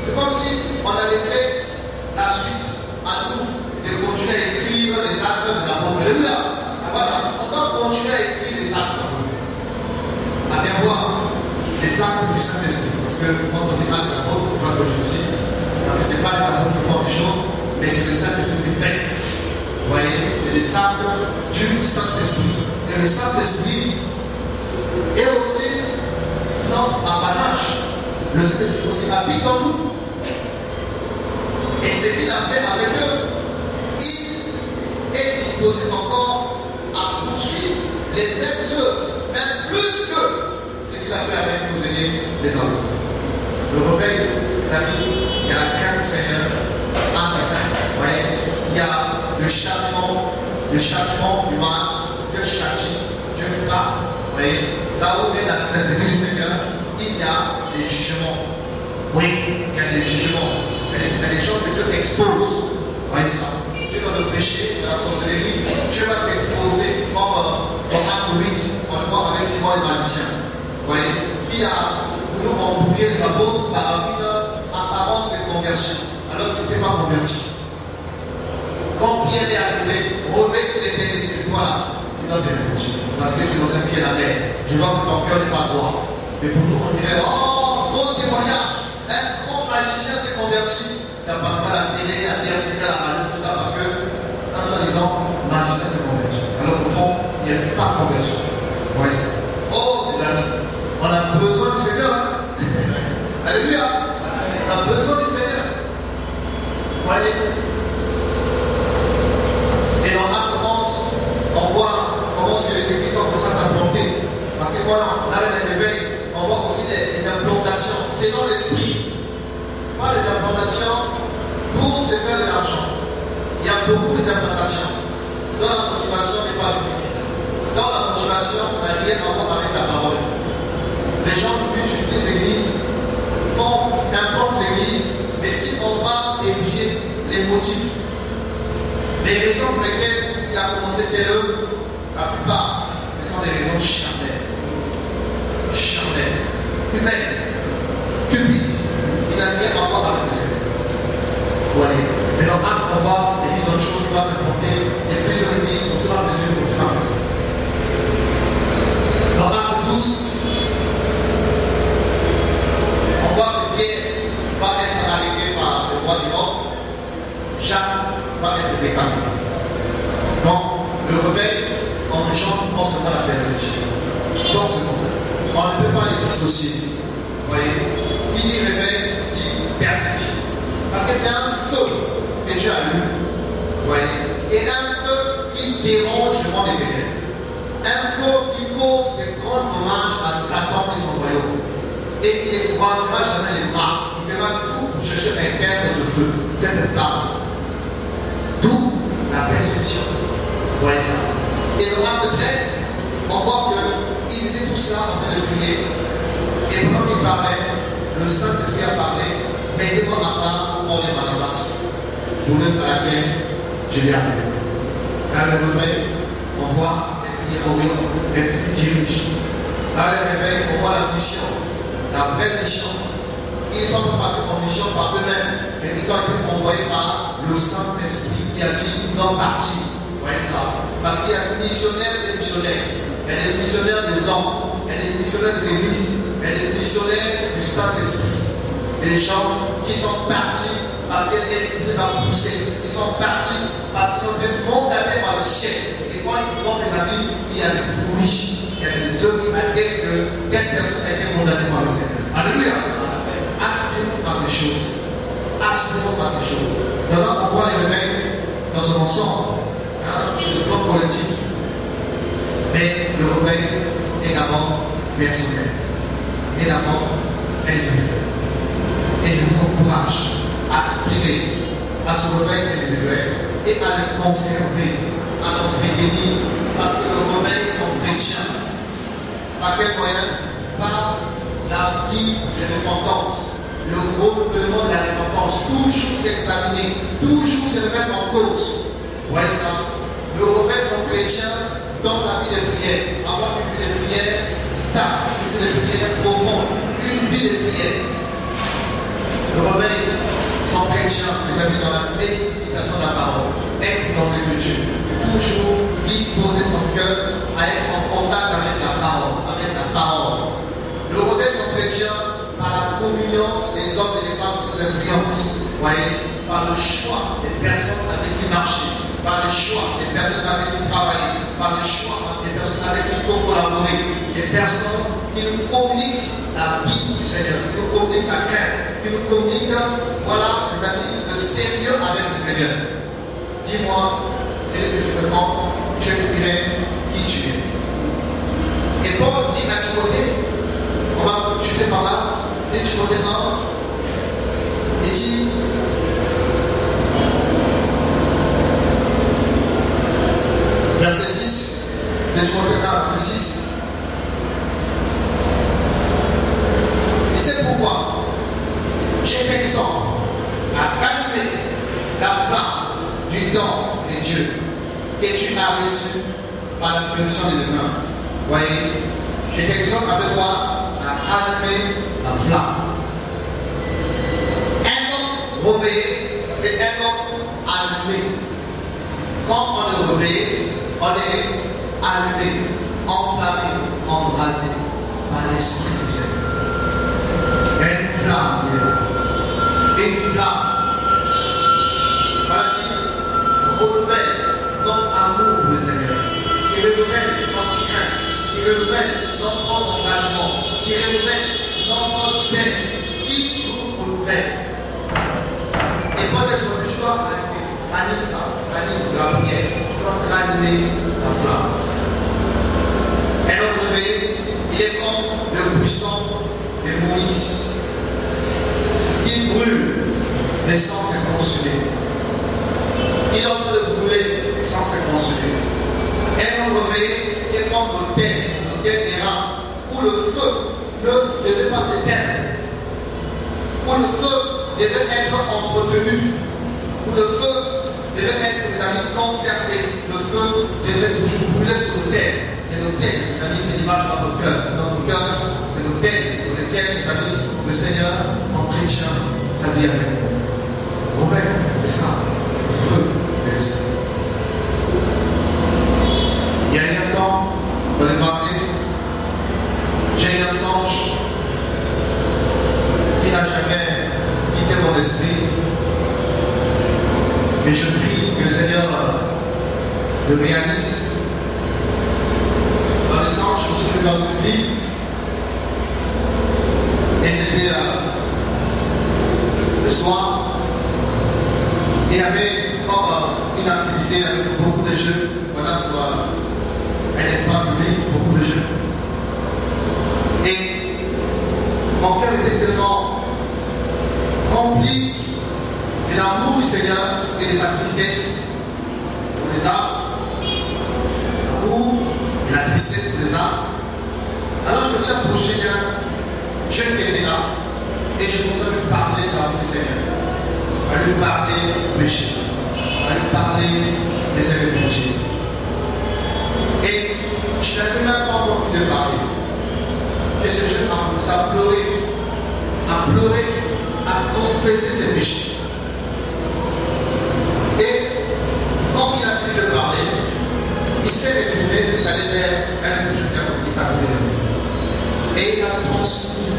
C'est comme si on a laissé la suite à nous de continuer à écrire les actes de l'apôtre. Alléluia. Voilà, on doit continuer à écrire les actes de l'apôtre. À bien voir les actes du Saint-Esprit. Parce que quand on dit actes de l'apôtre, c'est pas que je vous cite. Parce que ce n'est pas les apôtres qui font les choses, mais c'est le Saint-Esprit qui fait. Vous voyez, c'est les actes du Saint-Esprit. Et le Saint-Esprit est aussi notre apanage. Le Saint-Esprit aussi habite en nous. Et ce qu'il a fait avec eux, il est disposé encore à poursuivre les mêmes œuvres, même plus que ce qu'il a fait avec nos aînés, les autres. Le réveil, les amis, il y a la crainte du Seigneur, en dessin. Vous voyez, il y a le châtiment du mal, Dieu châtie, Dieu frappe. Vous voyez, là où est la sainteté du Seigneur, il y a des jugements. Oui, il y a des jugements. Il y a des gens que Dieu expose. Vous voyez ça? Dieu dans le péché, dans la sorcellerie, Dieu va t'exposer comme dans Acte 8, on le voit avec Simon et magicien. Vous voyez? Qui a voulu embrouiller les apôtres par une apparence de conversion, alors qu'il n'était pas converti. Quand Pierre est arrivé, revêt qu'il était toi là, il doit te convertir. Parce que tu dois te fier la mer. Je vois que ton cœur n'est pas droit. Mais pour nous, on dirait, oh, bon témoignage, un grand magicien s'est converti. Ça passe pas à la télé, à la radio, tout ça, parce que, en soi-disant, magicien s'est converti. Alors au fond, il n'y a pas de conversion. Vous voyez ça? Oh, les amis, on a besoin du Seigneur. Alléluia. On a besoin du Seigneur. Vous voyez? Et dans Acte 11, on voit comment ce que les églises ont commencé à s'implanter. Parce que quand on a un éveil, on voit aussi des implantations selon l'esprit. Pas des implantations pour se faire de l'argent. Il y a beaucoup d'implantations. Dans la motivation n'est pas biblique. Dans la motivation, on n'a rien à voir avec la parole. Les gens qui utilisent les églises font implantent les églises, mais si on va étudier les motifs, les raisons pour lesquelles il a commencé telle œuvre, la plupart, ce sont des raisons charnelles. Charnelles, humaines, cupides, qui n'ont rien à voir avec le Seigneur. Vous voyez? Mais dans Acte, on voit des millions de choses qui vont s'implanter, et plusieurs églises au fur et à mesure, au fur et à mesure. Dans Acte 12, on voit que Pierre va être arrêté par le roi du Nord. Jacques va être décapité. Donc, le rebelle engendre non seulement la persécution. Dans ce monde, on ne peut pas les dissocier. Vous voyez? Qui dit réveil, dit persécution. Parce que c'est un feu que Dieu a lu. Vous voyez? Et un feu qui dérange le monde des ténèbres. Un feu qui cause de grands dommages à Satan et son royaume. Et il ne couragera jamais les bras. Il fera tout pour chercher à éteindre ce feu, cette flamme. D'où la persécution. Vous voyez ça? Et dans l'acte 13, on voit qu'ils étaient tous là en train de prier. Et pendant qu'ils parlaient, le Saint-Esprit a parlé, mettez-moi à part pour les Barnabas. Pour l'œuvre à laquelle je l'ai appelé. Dans le réveil, on voit l'Esprit oriente, l'Esprit dirige. Dans le réveil, on voit la mission, la vraie mission. Ils ne sont pas partis en mission par eux-mêmes, mais ils ont été envoyés par le Saint-Esprit qui a dit non parti. Vous voyez ça? Parce qu'il y a des missionnaires et des missionnaires. Il y a des missionnaires des hommes, il y a des missionnaires des églises, il y a des missionnaires du Saint-Esprit. Des gens qui sont partis parce que l'Esprit les a poussés. Ils sont partis parce qu'ils ont été condamnés par le ciel. Et quand ils font des amis, il y a des fruits. Il y a des œuvres qui attestent que telle personne a été condamnée par le Seigneur. Alléluia. Aspirons par ces choses. Aspirons par ces choses. D'abord, on voit les réveils dans son ensemble. Hein, c'est le plan collectif. Mais Mais le réveil est d'abord personnel, est d'abord individuel. Et je vous encourage à aspirer à ce réveil individuel et à le conserver, à le prévenir, parce que le réveil sont chrétiens. Par quel moyen? Par la vie de repentance, le renouvellement de la repentance, toujours s'examiner, toujours se remettre en cause. Vous voyez ça? Le réveil sont chrétiens dans la vie de prière, avoir une vie de prière stable, une vie de prière profonde, une vie de prière. Le réveil sont chrétiens, les amis, dans la méditation de la parole, être dans l'écriture, toujours disposer son cœur à être en contact avec la parole, avec la parole. Le réveil sont chrétiens par la communion des hommes et des femmes qui nous influencent, vous voyez, par le choix des personnes avec qui marcher, par le choix des personnes avec qui travailler, par le choix des personnes avec qui collaborer, des personnes qui nous communiquent la vie du Seigneur, qui nous communiquent la crainte, qui nous communiquent, voilà, les amis, le sérieux avec le Seigneur. Dis-moi, c'est le que tu me prends, je te dirai qui tu es. Et Paul dit à Timothée, on va chuter par là, et Timothée 1, il dit, verset 6, de Timothée 1, verset 6, et c'est pourquoi j'ai t'exhorte à ranimer la flamme du don de Dieu que tu as reçu par la position des mains. Vous voyez, je t'exhorte avec toi à ranimer la flamme. Un homme réveillé, c'est un homme allumé. Quand on est réveillé, on est allumé, enflammé, embrasé par l'Esprit du Seigneur. Il y a une flamme qui est là. Une flamme. Voilà qui renouvelle notre amour pour le Seigneur. Qui renouvelle notre crainte. Qui renouvelle notre engagement. Qui renouvelle notre zèle. Qui nous renouvelle. Et peut-être que je dois ranimer ça. Ranimer la prière. Je dois ranimer la flamme. Un homme réveillé, il est comme le buisson de Moïse. Il brûle, mais sans se consumer. Il en peut brûler sans se consumer. Un homme réveillé est comme le terre d'Héra, où le feu ne devait pas s'éteindre, où le feu devait être entretenu, où le feu devait être, mes amis, conservé. Le feu devait toujours brûler sur l'autel. Et l'autel, mes amis, c'est l'image dans notre cœur. Dans notre cœur, c'est l'autel pour lequel, mes amis, le Seigneur, en chrétien, ça vient avec nous. Romain, c'est ça, le feu de l'esprit. Il y a eu un temps, dans le passé, j'ai eu un songe qui n'a jamais quitté mon esprit. Et je prie que le Seigneur le réalise. Dans le songe, je me suis dans une ville. Et c'était le soir. Et il y avait comme une activité avec beaucoup de jeux. Voilà, sur un espace public, beaucoup de jeux. Et mon cœur était tellement rempli de l'amour du Seigneur et de sa tristesse pour les âmes. L'amour et la tristesse pour les âmes. Alors je me suis approché d'un jeune qui était là et je commençais à lui parler de l'amour du Seigneur. À lui parler du péché. À lui parler des services du péché. Et je n'avais même pas encore pu de parler. Et ce jeune a commencé à pleurer, à confesser ses péchés. Et quand il a fini de parler, il s'est retourné d'aller vers un que je t'ai appris à côté de lui. Et il a transmis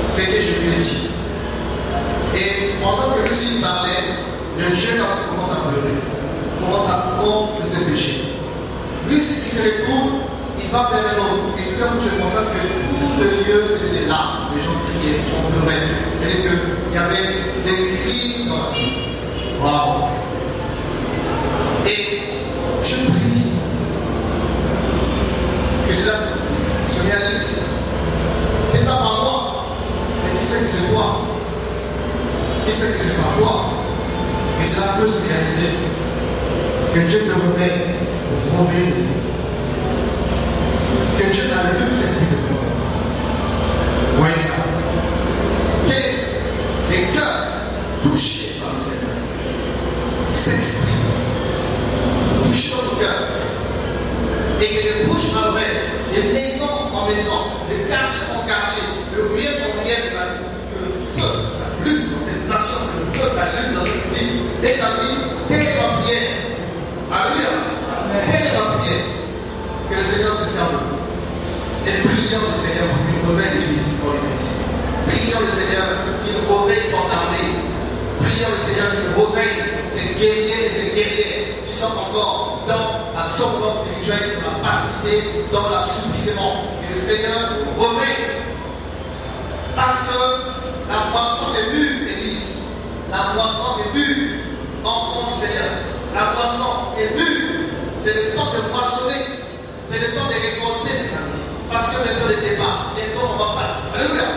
ce que je lui ai dit. Et pendant que lui parlait, le jeune garçon commence à pleurer, commence à prendre ses péchés. Lui, ce qui se retourne, il va vers l'autre. Et tout d'un coup, je constate que tout le lieu, c'était des larmes. Les gens criaient, les gens pleuraient. C'est-à-dire qu'il y avait des cris dans la vie. Waouh! Et je prie que cela se réalise. Ce n'est pas par moi, mais qui sait que c'est toi. Qui sait que c'est par toi. Et cela peut se réaliser. Que Dieu te réveille pour réveiller les autres. Que Dieu allume cette vie de toi. Voyez ça. Que les cœurs touchés par le Seigneur s'expriment. Touchés dans le cœur. Et que les bouches m'arrêtent, de maison en maison, de quartier en quartier, de ruelle en ruelle, que le feu s'allume dans cette nation, que le feu s'allume dans cette ville. Les amis, telle est ma prière. Alléluia. Telle est ma prière. Que le Seigneur se serve de nous. Et prions le Seigneur pour qu'il réveille l'Église dans l'Église. Prions le Seigneur pour qu'il réveille son armée. Prions le Seigneur pour qu'il réveille ses guerriers et ses guerrières qui sont encore dans la somnolence spirituelle, dans la passivité, dans l'assouplissement. Que le Seigneur réveille. Parce que la moisson est mûre, l'Église. La moisson est mûre, enfant du Seigneur. La moisson est mûre. C'est le temps de moissonner. C'est le temps de récolter, mes amis. Parce que bientôt le débat, bientôt on va partir. Alléluia.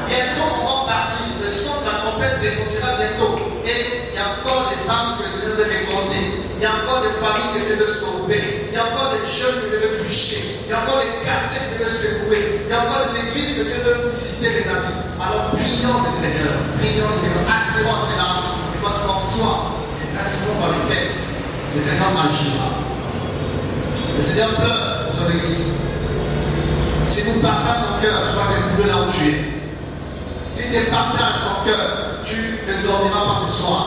Bientôt on va partir. Le son de la trompette récoltera bientôt. Et il y a encore des âmes que le Seigneur veut récolter. Il y a encore des familles que Dieu veut sauver. Il y a encore des jeunes que Dieu veut toucher. Il y a encore des quartiers que Dieu veut secouer. Il y a encore des églises que Dieu veut visiter, mes amis. Alors prions le Seigneur. Prions le Seigneur. Aspirons à cela. Et parce qu'en soit les instruments par lesquels le Seigneur agira. Le Seigneur pleure sur l'église. Si vous partagez son cœur, tu vas découvrir là où tu es. Si tu partages son cœur, tu ne dormiras pas ce soir.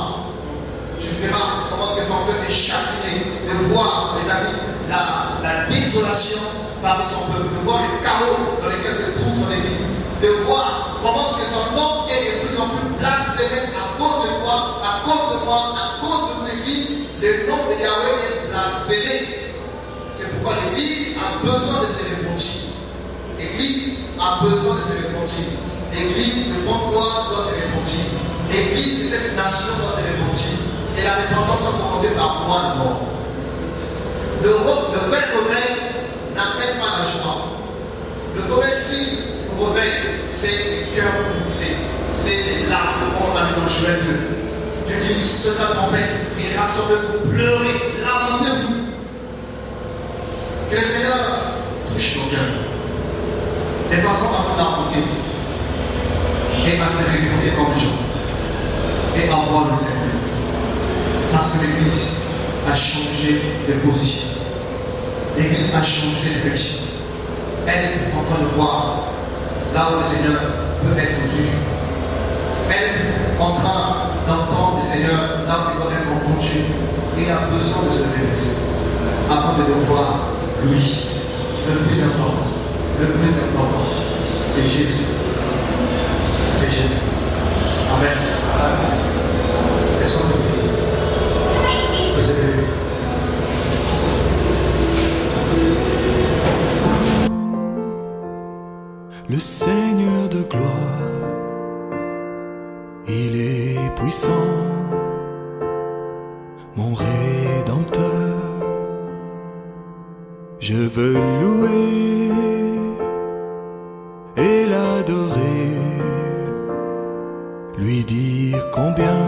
Tu verras comment est-ce que son cœur est chagriné de voir, les amis, la désolation parmi son peuple, de voir les chaos dans lesquels se trouve son église, de voir comment est-ce que son nom est de plus en plus blasphémé à cause de quoi, à cause de moi, à cause de l'église, le nom de Yahweh est blasphémé. C'est pourquoi l'église a besoin de se repentir. L'église a besoin de se repentir. L'église de Bonne-Gloire doit se repentir. L'église de cette nation doit se repentir. Et la repentance doit commencer par moi d'abord. Le vrai réveil n'appelle pas la joie. Le vrai signe du réveil, c'est le cœur brisé. C'est les larmes qu'on a mis dans Joël 2. Dieu dit, ceux la tempête, et rassemblez-vous, pleurez, lamentez-vous. Que le Seigneur touche nos cœurs. De façon à nous apporter et à se réveiller comme gens et à voir le Seigneur. Parce que l'Église a changé de position. L'Église a changé de direction. Elle est en train de voir là où le Seigneur peut être vu. Elle est en train d'entendre le Seigneur là où il doit être entendu. Et a besoin de se réveiller avant de le voir, lui. Le plus important. Le plus important, c'est Jésus. C'est Jésus. Amen. Est-ce qu'on peut prier? Vous avez vu? Le Seigneur de gloire, il est puissant, mon Rédempteur. Je veux louer et l'adorer, lui dire combien